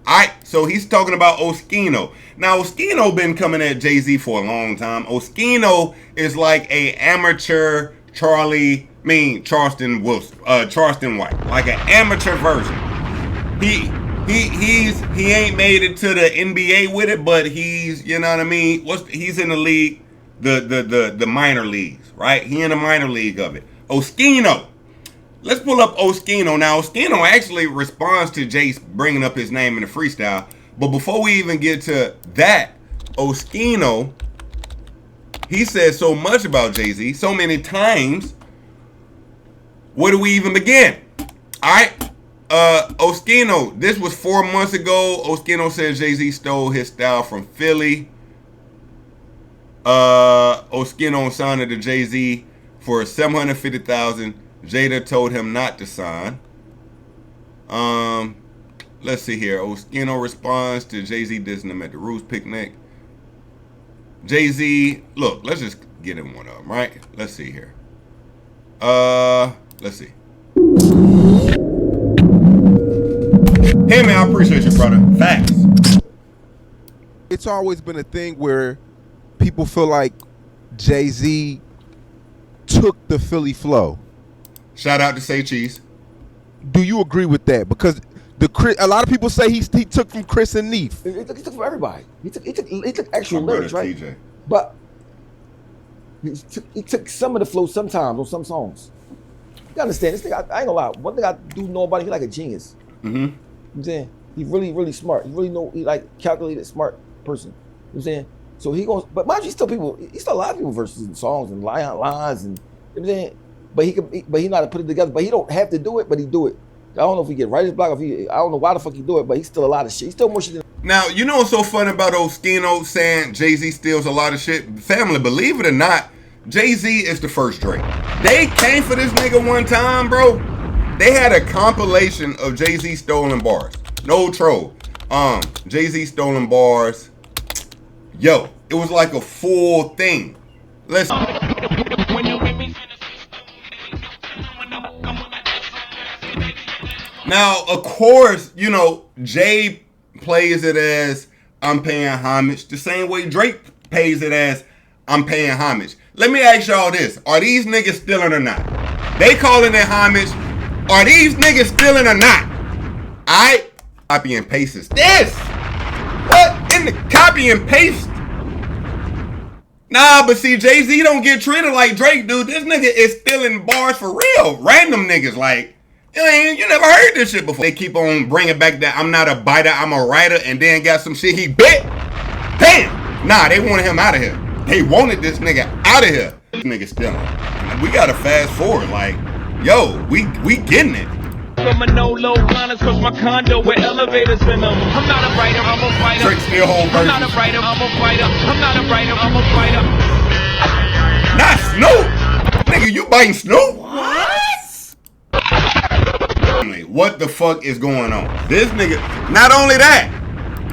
Alright, so he's talking about Oskino. Now, Oskino been coming at Jay-Z for a long time. Oskino is like a amateur Charleston White, like an amateur version. He ain't made it to the NBA with it, but he's, you know what I mean. He's in the league, the minor leagues, right? He in the minor league of it. Oskino. Let's pull up Oskino. Now, Oskino actually responds to Jace bringing up his name in the freestyle. But before we even get to that, Oskino, he says so much about Jay-Z, so many times. Where do we even begin? All right. Oskino, this was 4 months ago. Oskino said Jay-Z stole his style from Philly. Oskino signed to Jay-Z for $750,000. Jada told him not to sign. Let's see here. Oskino responds to Jay-Z dissing him at the Roots picnic. Jay-Z, look, let's just get in one of them, right? Let's see here. Let's see. Hey, man, I appreciate you, brother. Facts.
It's always been a thing where people feel like Jay-Z took the Philly flow.
Shout out to Say Cheese.
Do you agree with that? Because a lot of people say he took from Chris and Neef.
He took from everybody. He took actual lyrics, right?
TJ.
But he took some of the flow sometimes on some songs. You gotta understand, this thing, I ain't gonna lie. One thing I do know about him, he's like a genius.
Mm-hmm.
You know what I'm saying? He's really, really smart. He like calculated, smart person. You know what I'm saying? So he goes, but mind you, he still a lot of people verses and songs and lines and, you know what I'm saying? But he know how to put it together. But he don't have to do it, but he do it. I don't know if he get writer's block, I don't know why the fuck he do it, but he's still a lot of shit. He's still more shit than.
Now, you know what's so funny about Oskino saying Jay-Z steals a lot of shit? Family, believe it or not, Jay-Z is the first Drake. They came for this nigga one time, bro. They had a compilation of Jay-Z stolen bars. No troll. Jay-Z stolen bars. Yo, it was like a full thing. Listen. Now, of course, you know, Jay plays it as I'm paying homage the same way Drake pays it as I'm paying homage. Let me ask y'all this. Are these niggas stealing or not? They calling it homage. Are these niggas stealing or not? I copy and paste this. What in the copy and paste? Nah, but see, Jay-Z don't get treated like Drake, dude. This nigga is stealing bars for real. Random niggas, like, you never heard this shit before. They keep on bringing back that I'm not a biter, I'm a writer, and then got some shit he bit. Damn. Nah, they wanted him out of here. They wanted this nigga out of here. This nigga stealing. We gotta fast forward, like, yo, we getting it.
From a no-low liners, cause my condo with elevators in them. I'm not a writer, I'm a fighter.
Drake still hold
I'm not a writer, I'm a fighter. I'm not a writer, I'm a fighter.
Not Snoop. Nigga, you biting Snoop? What the fuck is going on? This nigga, not only that.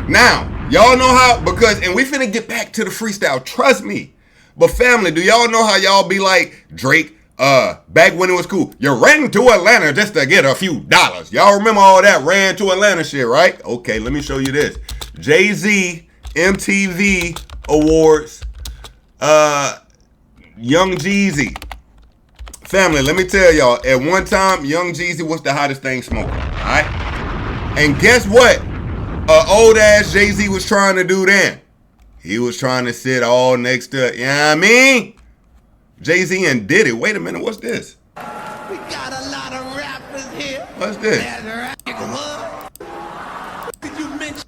Now, y'all know how, because, and we finna get back to the freestyle, trust me. But family, do y'all know how y'all be like, Drake, back when it was cool, you ran to Atlanta just to get a few dollars. Y'all remember all that ran to Atlanta shit, right? Okay, let me show you this. Jay-Z MTV Awards, Young Jeezy. Family, let me tell y'all, at one time, Young Jeezy was the hottest thing smoking, all right? And guess what? Old-ass Jay-Z was trying to do then. He was trying to sit all next to, you know what I mean? Jay-Z and Diddy. Wait a minute, what's this?
We got a lot of rappers here.
What's this?
Did you mention?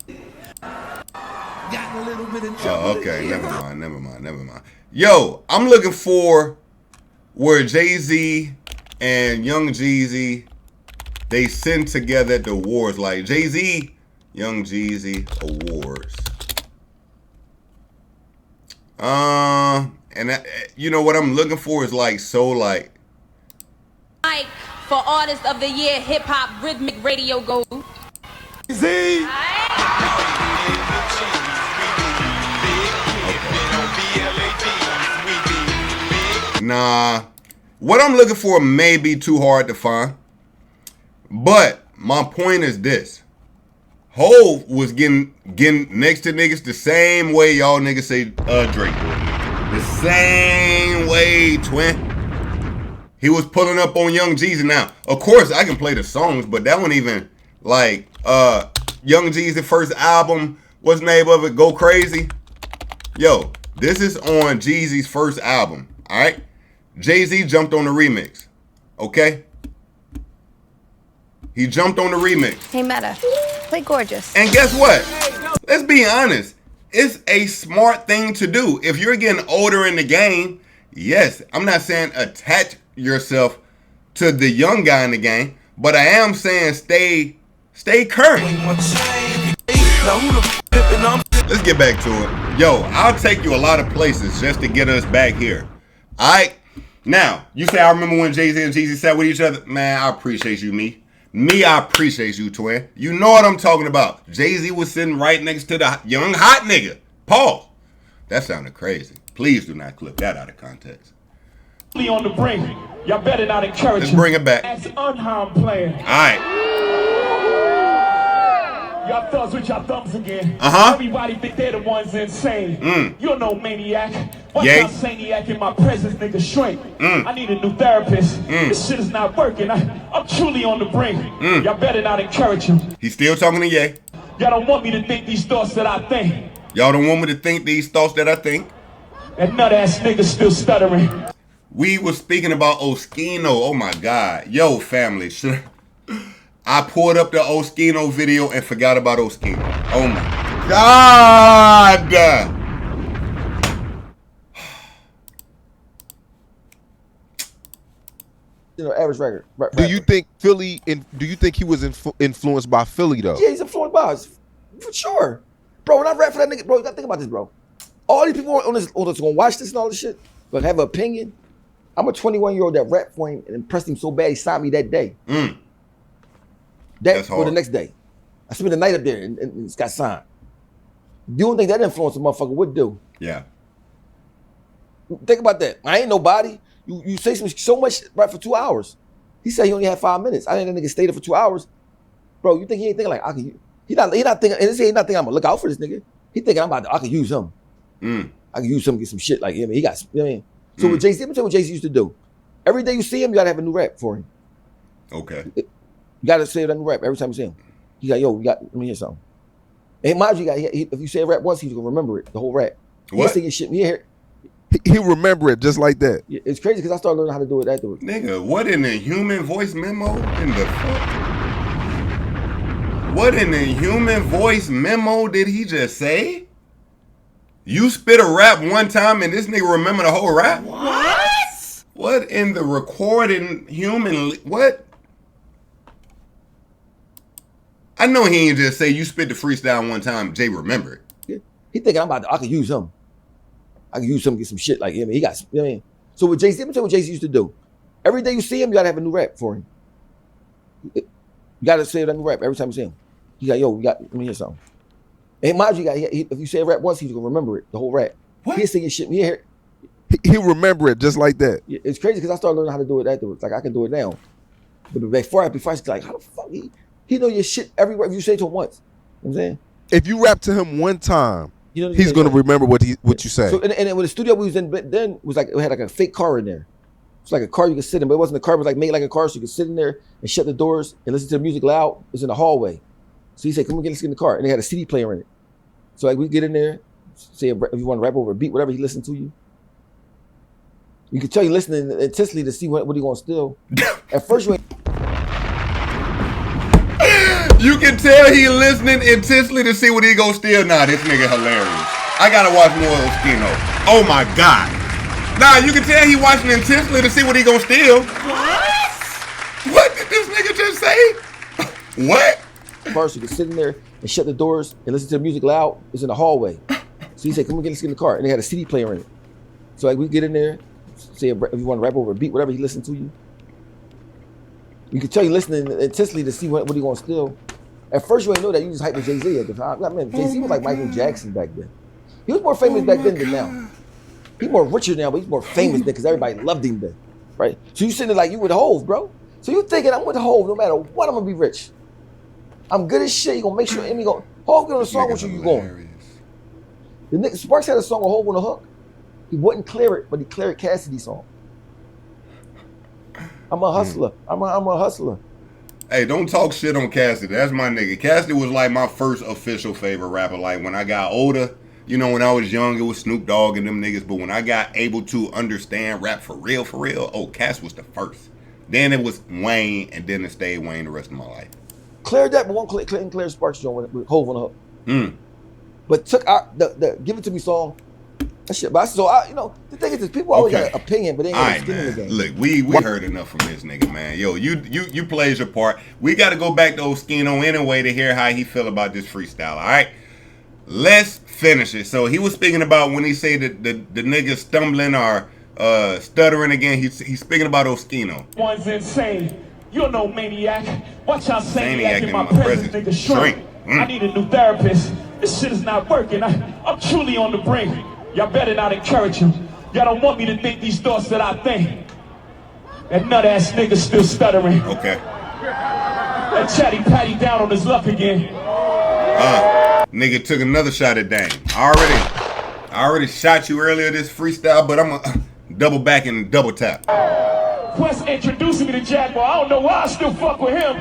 Got a little bit of trouble.
Oh, okay, never mind. Yo, I'm looking for where Jay-Z and Young Jeezy, they send together at the awards, like Jay-Z, Young Jeezy Awards. And that, you know what I'm looking for is like, so like
for Artist of the Year Hip Hop Rhythmic Radio goes.
Z.
Nah, what I'm looking for may be too hard to find, but my point is this. Hov was getting next to niggas the same way y'all niggas say Drake did. The same way, twin. He was pulling up on Young Jeezy. Now, of course, I can play the songs, but that one even, like, Young Jeezy's first album, what's the name of it? Go Crazy? Yo, this is on Jeezy's first album, all right? Jay-Z jumped on the remix, okay? He jumped on the remix.
Hey, Meta, play Gorgeous.
And guess what? Let's be honest. It's a smart thing to do. If you're getting older in the game, yes, I'm not saying attach yourself to the young guy in the game, but I am saying stay current. Let's get back to it. Yo, I'll take you a lot of places just to get us back here. Now, you say I remember when Jay-Z and Jeezy sat with each other? Man, I appreciate you, me. I appreciate you, twin. You know what I'm talking about. Jay-Z was sitting right next to the young hot nigga. Pause. That sounded crazy. Please do not clip that out of context.
On the brink. Y'all better not encourage
Let's bring it back.
That's unharmed playing.
All right.
Y'all thugs with y'all thumbs again.
Uh-huh.
Everybody think they're the ones insane. You're no maniac. Watch
Yay.
y'all saniac in my presence, nigga, shrink. I need a new therapist. This shit is not working. I'm truly on the brink. Y'all better not encourage him.
He's still talking to Ye.
Y'all don't want me to think these thoughts that I think.
Y'all don't want me to think these thoughts that I think.
That nut ass nigga still stuttering.
We was speaking about Oskino. Oh my God. Yo, family. I pulled up the Oskino video and forgot about Oskino. Oh my God.
You know, average record.
Do you think do you think he was influenced by Philly though?
Yeah, he's influenced by us. For sure. Bro, when I rap for that nigga, bro, you gotta think about this, bro. All these people on this gonna watch this and all this shit, but have an opinion. I'm a 21-year-old that rap for him and impressed him so bad he signed me that day. That's hard. Or the next day. I spent the night up there and it's got signed. You don't think that influence a motherfucker would do?
Yeah.
Think about that. I ain't nobody. You say so much right for 2 hours. He said he only had 5 minutes. I think that nigga stayed there for 2 hours. Bro, you think he ain't thinking like, he not thinking, and he not thinking I'm gonna look out for this nigga. He thinking I can use him. I can use him to get some shit like him. He got, you know what I mean? So with Jay-Z, let me tell you what Jay-Z used to do. Every day you see him, you gotta have a new rap for him.
Okay.
You gotta say that new rap every time you see him. He got, let me hear something. And mind you, if you say a rap once, he's gonna remember it, the whole rap.
What?
He shit.
He'll remember it just like that.
It's crazy because I started learning how to do it afterwards.
Nigga, what in the human voice memo in the fuck? What in the human voice memo did he just say? You spit a rap one time and this nigga remember the whole rap?
What?
What in the recording human, what? I know he ain't just say you spit the freestyle one time, Jay remember it.
Yeah. He thinking I can use him. I can use him to get some shit like him. He got, you know what I mean? So with Jay-Z, let me tell you what Jay-Z used to do. Every day you see him, you gotta have a new rap for him. You gotta say that new rap every time you see him. He got, let me hear something. And mind you, if you say a rap once, he's gonna remember it, the whole rap.
What?
He'll sing his shit.
He'll remember it just like that.
It's crazy because I started learning how to do it afterwards. Like I can do it now. But before I was like, how the fuck he know your shit everywhere if you say it to him once. You know what I'm saying?
If you rap to him one time, he's gonna remember what you say.
So and when the studio we was in then was like it had like a fake car in there. It's like a car you could sit in, but it wasn't a car, it was like made like a car, so you could sit in there and shut the doors and listen to the music loud. It was in the hallway. So he said, come on, let's get in the car. And they had a CD player in it. So like we get in there, say if you want to rap over a beat, whatever he listened to you. You could tell you listening intensely to see what he gonna steal. At first you ain't.
You can tell he listening intensely to see what he gonna steal. Nah, this nigga hilarious. I gotta watch more of Oskino. Oh my God. Nah, you can tell he watching intensely to see what he gonna steal.
What?
What did this nigga just say? What?
First, you could sit in there and shut the doors and listen to the music loud. It's in the hallway. So he said, come on, let's get in the car. And they had a CD player in it. So like we get in there, say if you want to rap over a beat, whatever he listened to you. You can tell you listening intensely to see what he gonna steal. At first you ain't know that, you just hyping Jay-Z at the time. I mean, Jay-Z was like Michael Jackson back then. He was more famous back then than now. He's more richer now, but he's more famous then because everybody loved him then. Right? So you sitting there like you with Hove, bro. So you thinking I'm with Hove no matter what, I'm gonna be rich. I'm good as shit. You gonna make sure Emmy go. Hove get on a song with you, you going. The nigga Sparks had a song with Hove on the hook. He wouldn't clear it, but he cleared Cassidy's song. I'm a hustler. I'm a hustler.
Hey, don't talk shit on Cassidy. That's my nigga. Cassidy was like my first official favorite rapper. Like when I got older, you know, when I was young, it was Snoop Dogg and them niggas. But when I got able to understand rap for real, oh, Cass was the first. Then it was Wayne, and then it stayed Wayne the rest of my life.
Cleared that, but one Clear Sparks joint with Hove on the hook. But took out the Give It To Me song. That shit. But you know, the thing is, this people always have an opinion, but they ain't got skin in the game.
Look, we heard enough from this nigga, man. Yo, you played your part. We got to go back to Oskino anyway to hear how he feel about this freestyle. All right, let's finish it. So he was speaking about when he say that the nigga stumbling or stuttering again. He's speaking about Oskino.
One's insane. You're no maniac. Watch how Saniac in my presence, nigga, shrink. I need a new therapist. This shit is not working. I'm truly on the brink. Y'all better not encourage him. Y'all don't want me to think these thoughts that I think. That nut-ass nigga still stuttering.
Okay.
That chatty patty down on his luck again.
Nigga took another shot at Dame. I already shot you earlier this freestyle, but I'm gonna double back and double tap.
Quest introducing me to Jaguar. I don't know why I still fuck with him.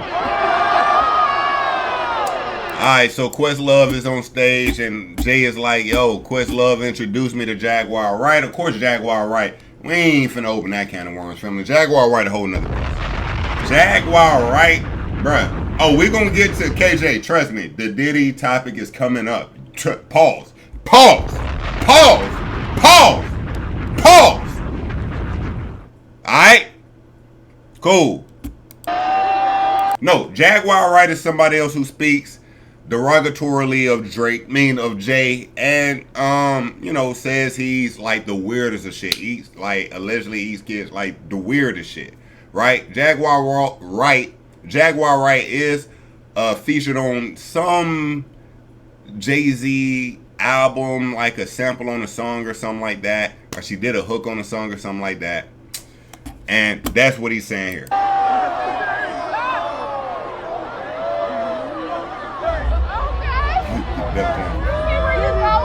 Alright, so Questlove is on stage and Jay is like, yo, Questlove introduced me to Jaguar Wright. Of course Jaguar Wright. We ain't finna open that can of worms, family. Jaguar Wright a whole nother piece. Jaguar Wright, bruh. Oh, we gonna get to KJ, trust me. The Diddy topic is coming up. Pause. Alright? Cool. No, Jaguar Wright is somebody else who speaks derogatorily of Jay, and you know, says he's like the weirdest of shit. He's like allegedly eats kids like the weirdest shit, right? Jaguar Wright is featured on some Jay-Z album, like a sample on a song or something like that, or she did a hook on a song or something like that, and that's what he's saying here.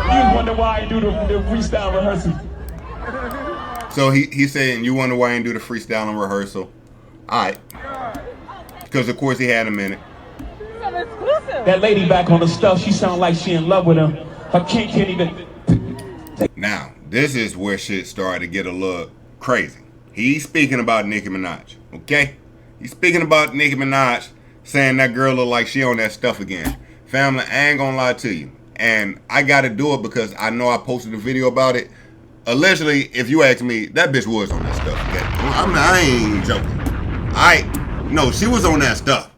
You wonder why I do the freestyle rehearsal.
So he's saying you wonder why I didn't do the freestyle and rehearsal. Alright. Because of course he had a minute.
That lady back on the stuff, she sound like she in love with him. Her king can't even.
Now, this is where shit started to get a little crazy. He's speaking about Nicki Minaj, okay? He's speaking about Nicki Minaj, saying that girl look like she on that stuff again. Family, I ain't gonna lie to you. And I gotta do it because I know I posted a video about it. Allegedly, if you ask me, that bitch was on that stuff, okay? I ain't joking. No, she was on that stuff.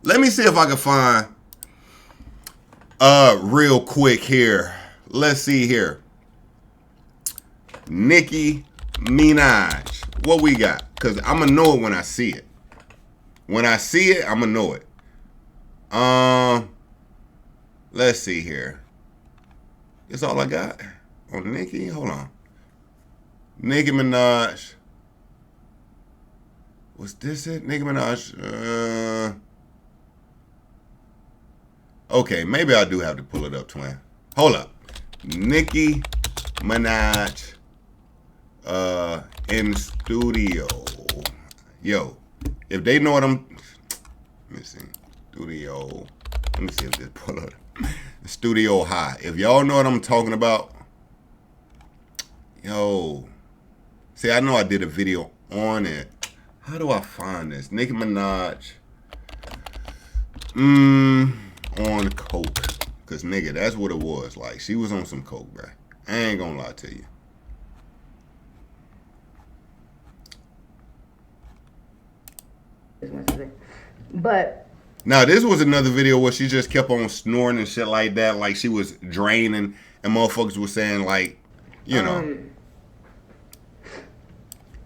Let me see if I can find real quick here. Let's see here. Nicki Minaj. What we got? Because I'm going to know it when I see it. When I see it, I'm going to know it. Let's see here. That's all I got on Nicki. Hold on. Nicki Minaj. Was this it? Nicki Minaj. Okay, maybe I do have to pull it up, twin. Hold up. Nicki Minaj in studio. Yo, if they know what I'm... Let me see. Studio. Let me see if this pull up. Studio High. If y'all know what I'm talking about, yo. See, I know I did a video on it. How do I find this? Nicki Minaj. On coke. Cause nigga, that's what it was. Like, she was on some coke, bruh. I ain't gonna lie to you.
But
now this was another video where she just kept on snoring and shit like that, like she was draining, and motherfuckers were saying like, you know.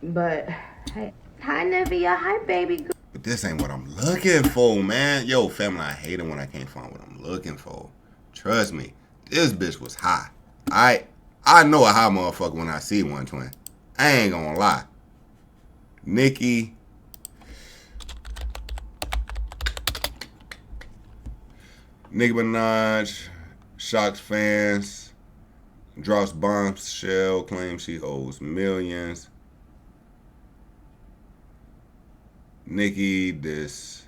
But hi Nivea, hi baby.
But this ain't what I'm looking for, man. Yo, family, I hate it when I can't find what I'm looking for. Trust me, this bitch was high. I know a high motherfucker when I see one, twin. I ain't gonna lie. Nicki Minaj shocks fans, drops bombshell, claims she owes millions. Nicki this.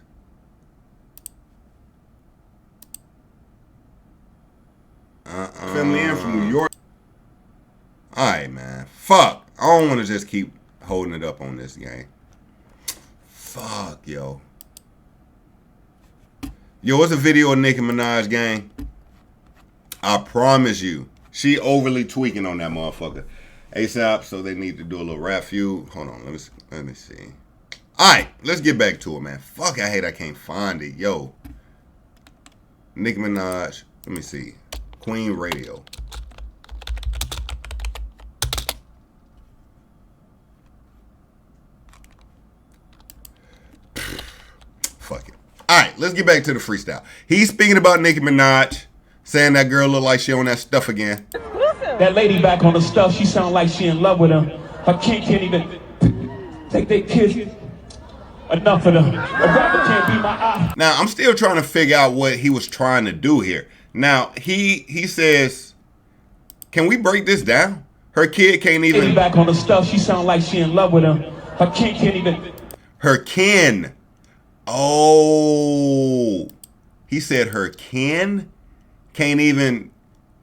Family in from New York. Alright, man. Fuck. I don't want to just keep holding it up on this game. Fuck, yo. Yo, it's a video of Nicki Minaj, gang. I promise you, she overly tweaking on that motherfucker. ASAP, so they need to do a little rap feud. Hold on, let me see. Alright, let's get back to it, man. Fuck, I hate I can't find it. Yo. Nicki Minaj, let me see. Queen Radio. Fuck it. Alright, let's get back to the freestyle. He's speaking about Nicki Minaj, saying that girl look like she on that stuff again.
That lady back on the stuff, she sound like she in love with him. Her kid can't even take their kids. Enough of them. A rapper can't be my eye.
Now, I'm still trying to figure out what he was trying to do here. Now, he says, can we break this down? Her kid can't even...
Lady back on the stuff, she sound like she in love with him. Her kid can't even...
Her kin. Oh. He said her kin can't even...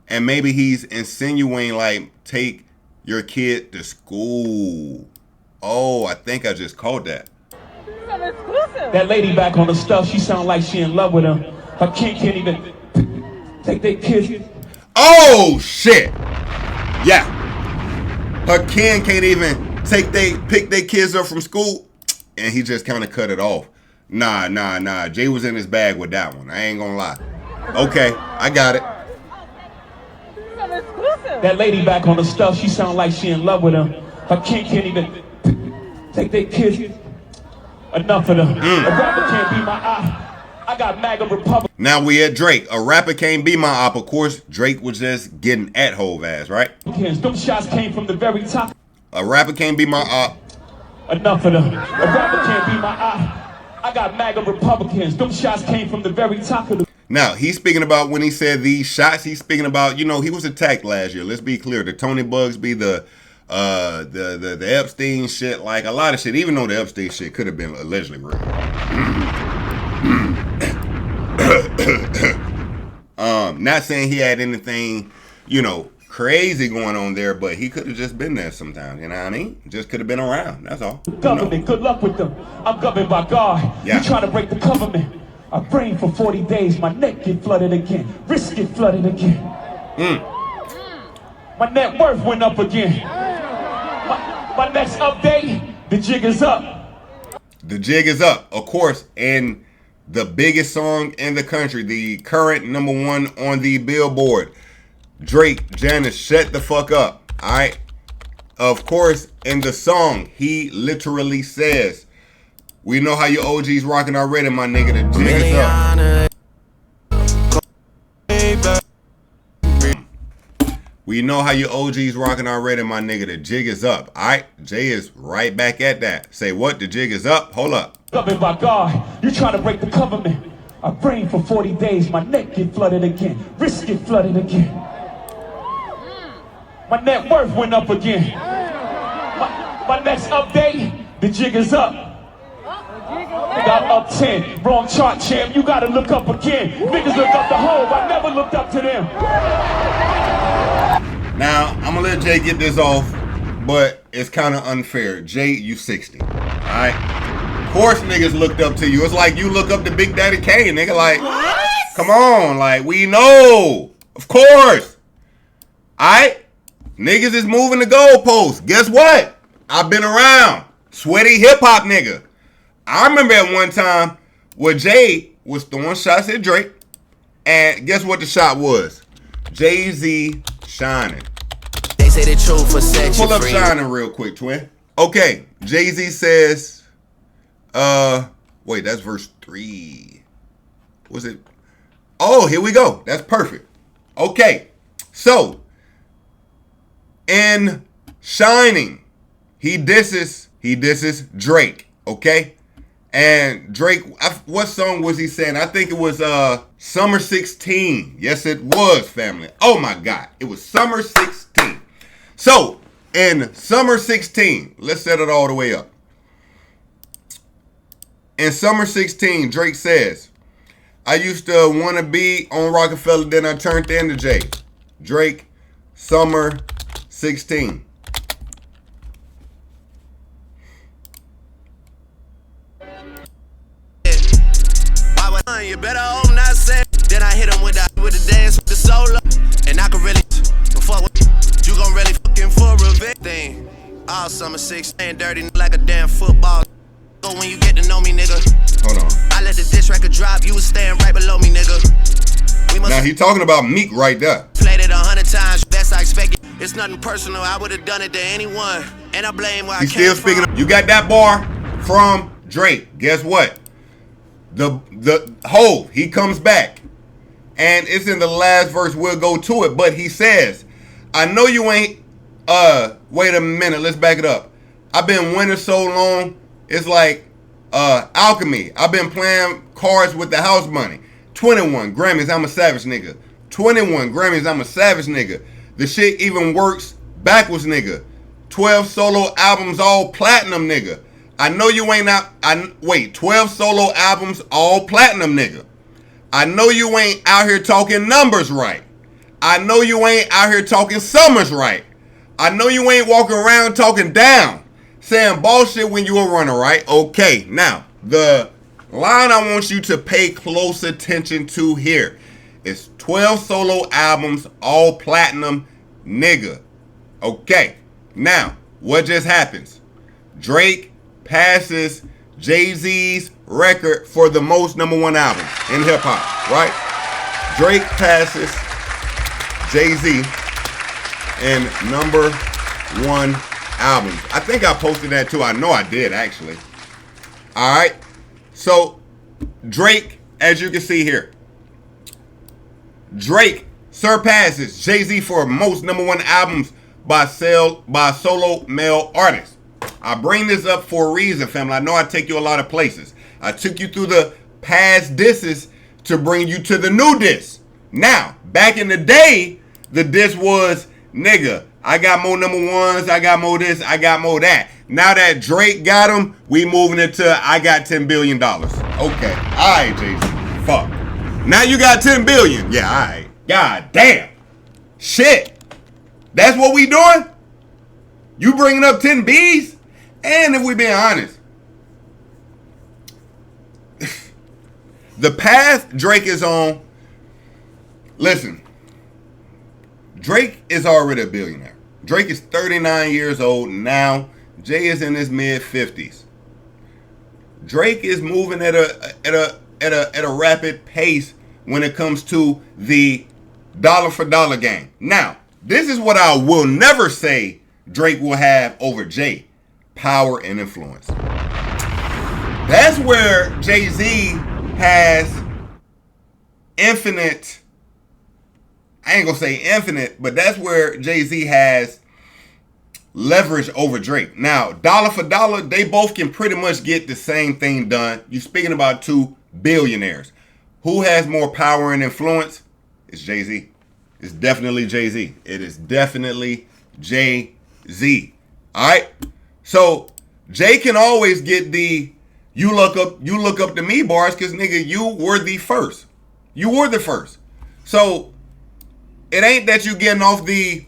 And maybe he's insinuating, like, take your kid to school. Oh, I think I just caught that.
That lady back on the stuff, she sound like she in love with him. Her kid can't even take their kids.
Oh, shit. Yeah. Her kin can't even pick their kids up from school. And he just kind of cut it off. Nah. Jay was in his bag with that one. I ain't gonna lie. Okay, I got it.
That lady back on the stuff, she sound like she in love with him. Her kid can't even take their kids. Enough of them. A rapper can't be my eye. I got MAGA Republic.
Now we at Drake. A rapper can't be my op. Of course, Drake was just getting at Hove ass, right?
Them shots came from the very top.
A rapper can't be my op.
Enough of them. A rapper can't be my eye. I got MAGA Republicans. Them shots came from the very top of the...
Now, he's speaking about when he said these shots, he's speaking about, you know, he was attacked last year. Let's be clear. The Tony Bugsby, the Epstein shit, like a lot of shit, even though the Epstein shit could have been allegedly real. Not saying he had anything, you know, crazy going on there, but he could have just been there sometimes, you know what I mean? Just could have been around, that's all.
Government, good luck with them. I'm governed by God.
Yeah.
You trying to break the government. I prayed for 40 days, my neck get flooded again. Wrist get flooded again. My net worth went up again. My next update, the jig is up.
The jig is up, of course, and the biggest song in the country, the current #1 on the Billboard. Drake, Janice, shut the fuck up, all right? Of course, in the song, he literally says, we know how your OG's rocking already, my nigga, the jig is up. We know how your OG's rocking already, my nigga. The jig is up. All right, Jay is right back at that. Say what? The jig is up? Hold up.
Governed by God. You trying to break the government. I prayed for 40 days. My neck get flooded again. Wrist get flooded again. My net worth went up again. My next update, the jig is up. Nigga, I'm up 10. Wrong chart, champ. You gotta look up again. Niggas look up the Hove. I never looked up to them.
Now, I'm gonna let Jay get this off, but it's kind of unfair. Jay, you 60, all right? Of course niggas looked up to you. It's like you look up to Big Daddy Kane, nigga. Like, what? Come on, like, we know. Of course. All right? Niggas is moving the goalposts. Guess what? I've been around. Sweaty hip-hop nigga. I remember at one time where Jay was throwing shots at Drake, and guess what the shot was? Jay-Z Shining.
They say the truth for sex.
Pull up Shining real quick, twin. Okay, Jay-Z says, Wait, that's verse 3. Was it? Oh, here we go. That's perfect. Okay. So, in Shining, he disses Drake, okay? And Drake, what song was he saying? I think it was Summer 16. Yes, it was, family. Oh my God. It was Summer 16. So, in Summer 16, let's set it all the way up. In Summer 16, Drake says, I used to want to be on Rockefeller, then I turned into Jay. Drake, Summer 16.
You better hope not say. Then I hit him with the dance with the solo. And I can really fuck with you gon' really fucking for revenge thing. All Summer 16 dirty like a damn football. Go when you get to know me, nigga.
Hold on.
I let the diss record drop, you was staying right below me, nigga.
Now he talking about Meek right there.
Played it 100 times, best I expected. It's nothing personal, I would have done it to anyone. And I blame where I came from.
He's still speaking. You got that bar from Drake. Guess what? The Hov, he comes back. And it's in the last verse. We'll go to it. But he says, I know you ain't, wait a minute. Let's back it up. I've been winning so long. It's like alchemy. I've been playing cards with the house money. 21 Grammys, I'm a savage nigga. 21 Grammys, I'm a savage nigga. The shit even works backwards, nigga. 12 solo albums, all platinum, nigga. I know you ain't out. 12 solo albums, all platinum, nigga. I know you ain't out here talking numbers right. I know you ain't out here talking summers right. I know you ain't walking around talking down, saying bullshit when you a runner, right? Okay, now, the line I want you to pay close attention to here is 12 solo albums, all platinum, nigga. Okay, now, what just happens? Drake passes Jay-Z's record for the most #1 albums in hip-hop, right? Drake passes Jay-Z in #1 albums. I think I posted that too. I know I did, actually. All right. So, Drake, as you can see here, Drake surpasses Jay-Z for most #1 albums by solo male artists. I bring this up for a reason, family. I know I take you a lot of places. I took you through the past disses to bring you to the new diss. Now, back in the day, the diss was, nigga, I got more #1s, I got more this, I got more that. Now that Drake got him, we moving it to I got $10 billion. Okay, all right, Jay-Z, fuck. Now you got 10 billion. Yeah, all right. God damn. Shit. That's what we doing? You bringing up 10 Bs? And if we being honest, the path Drake is on, listen, Drake is already a billionaire. Drake is 39 years old now. Jay is in his mid-50s. Drake is moving at a rapid pace when it comes to the dollar for dollar game. Now, this is what I will never say Drake will have over Jay. Power and influence. That's where Jay-Z has infinite, I ain't gonna say infinite, but that's where Jay-Z has leverage over Drake. Now, dollar for dollar, they both can pretty much get the same thing done. You're speaking about two billionaires. Who has more power and influence? It's Jay-Z. It's definitely Jay-Z. It is definitely Jay-Z. All right? So Jay can always get the you look up to me bars because nigga, you were the first. You were the first. So it ain't that you getting off the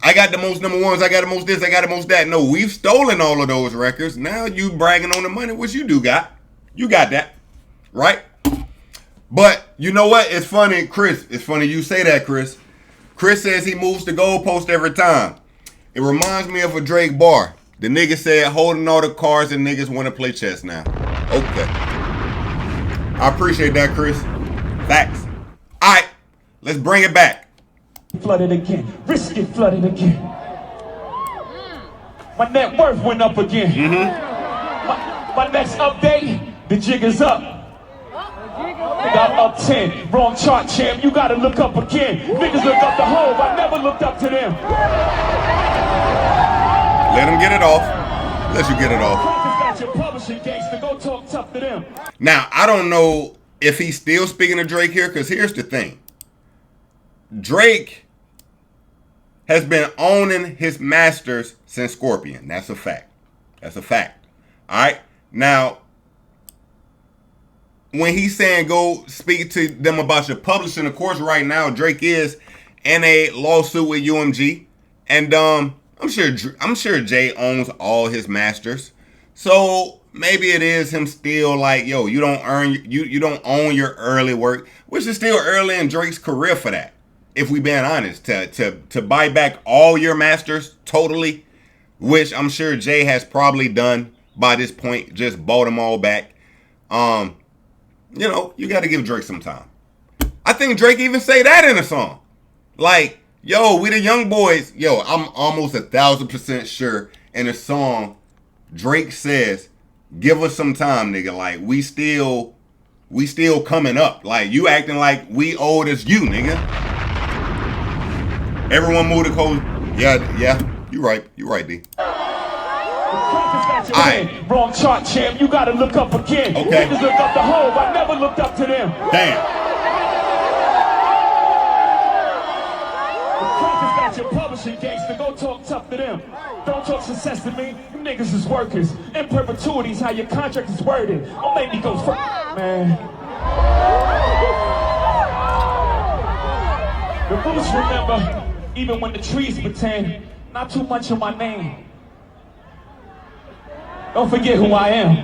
I got the most #1s, I got the most this, I got the most that. No, we've stolen all of those records. Now you bragging on the money, which you do got. You got that. Right? But you know what? It's funny, Chris. It's funny you say that, Chris. Chris says he moves the goalpost every time. It reminds me of a Drake bar. The nigga said, holding all the cards and niggas want to play chess now. Okay. I appreciate that, Chris. Facts. All right. Let's bring it back.
Flooded again. Risk it flooded again. My net worth went up again. My next update, The jig is up. Nigga, I'm up 10. Wrong chart, champ. You gotta look up again. Niggas look up the hove. I never looked up to them.
Let him get it off. Let you get it off.
Go talk tough to them.
Now, I don't know if he's still speaking to Drake here, because here's the thing. Drake has been owning his masters since Scorpion. That's a fact. That's a fact. All right? Now, when he's saying go speak to them about your publishing, of course, right now, Drake is in a lawsuit with UMG. And I'm sure Jay owns all his masters. So maybe it is him still like, yo, you don't own your early work, which is still early in Drake's career for that. If we being honest, to buy back all your masters totally, which I'm sure Jay has probably done by this point, just bought them all back. You know, you got to give Drake some time. I think Drake even say that in a song. Like, yo, we the young boys. Yo, I'm almost 1,000% sure in a song Drake says, give us some time, nigga. Like, we still coming up. Like, you acting like we old as you, nigga. Everyone move the code. Yeah, you right, D.
Alright. Wrong chart, champ. You gotta look up again.
Okay.
Niggas look up the hove. I never looked up to them.
Damn.
Got your publishing gangster. Go talk tough to them. Don't talk success to me. You niggas is workers. In perpetuities, how your contract is worded. Don't make me go man. The roots remember. Even when the trees pretend, not too much of my name. Don't forget who I am.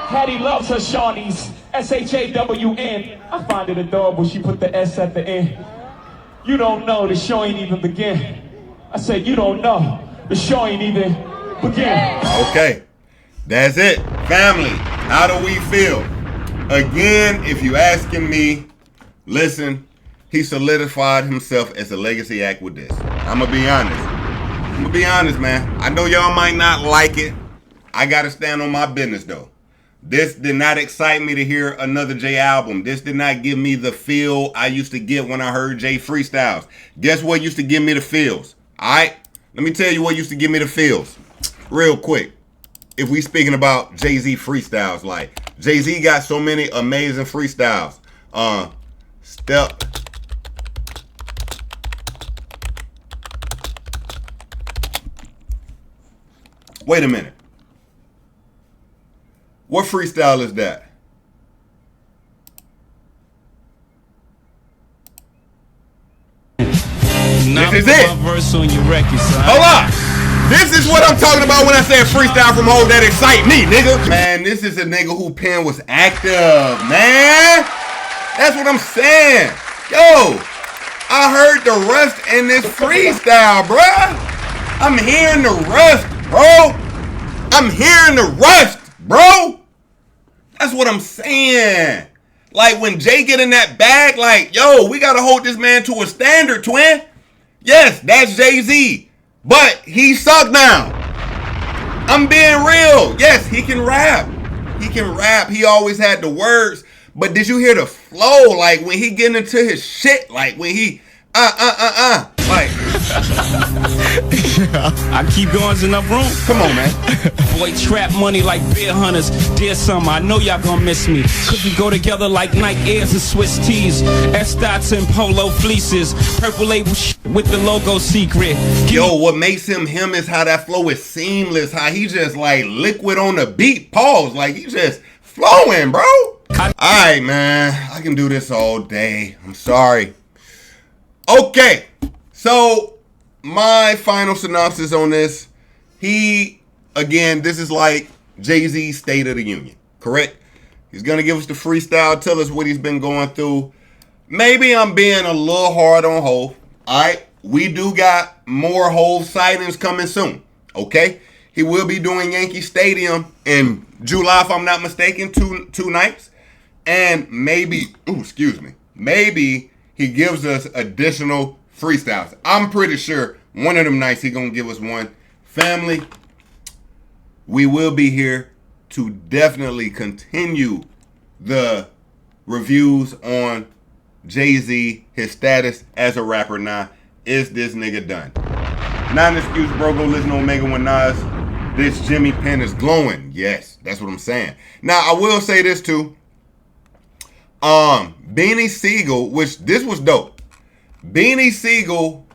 Hattie loves her Shawnees, S-H-A-W-N. I find it adorable she put the S at the end. You don't know, the show ain't even begin. I said, you don't know, the show ain't even begin.
Okay, that's it. Family, how do we feel? Again, if you asking me, listen, he solidified himself as a legacy act with this. I'm gonna be honest, man. I know y'all might not like it. I gotta stand on my business though. This did not excite me to hear another Jay album. This did not give me the feel I used to get when I heard Jay freestyles. Guess what used to give me the feels? Alright? Let me tell you what used to give me the feels. Real quick. If we speaking about Jay-Z freestyles, like Jay-Z got so many amazing freestyles. Wait a minute. What freestyle is that? This is it.
Verse on your record, son.
Hold up. This is what I'm talking about when I say freestyle from home that excite me, nigga. Man, this is a nigga who pen was active, man. That's what I'm saying. Yo, I heard the rust in this freestyle, bruh. I'm hearing the rust, bro. I'm hearing the rust, bro. That's what I'm saying. Like when Jay get in that bag, like, yo, we gotta hold this man to a standard, twin. Yes, that's Jay-Z. But he sucked now. I'm being real. Yes, he can rap. He can rap. He always had the words. But did you hear the flow? Like when he getting into his shit, like when he like
I keep going, there's enough room.
Come on, man.
Boy, trap money like beer hunters. Dear summer, I know y'all gonna miss me. Cause we go together like Nike Airs and Swiss tees. S-Dots and polo fleeces. Purple label with the logo secret.
Yo, what makes him is how that flow is seamless. How he just like liquid on the beat. Pause. Like he just flowing, bro. Alright, man. I can do this all day. I'm sorry. Okay. So my final synopsis on this. Again, this is like Jay-Z's State of the Union. Correct? He's going to give us the freestyle, tell us what he's been going through. Maybe I'm being a little hard on Hov. Alright? We do got more Hov sightings coming soon. Okay? He will be doing Yankee Stadium in July, if I'm not mistaken, two nights. And maybe, maybe he gives us additional freestyles. I'm pretty sure one of them nights he gonna give us one. Family, we will be here to definitely continue the reviews on Jay-Z, his status as a rapper now. Is this nigga done? Not an excuse, bro. Go listen to Omega when Nas. This Jimmy pen is glowing. Yes, that's what I'm saying. Now, I will say this too. Beanie Siegel, which this was dope. Beanie Siegel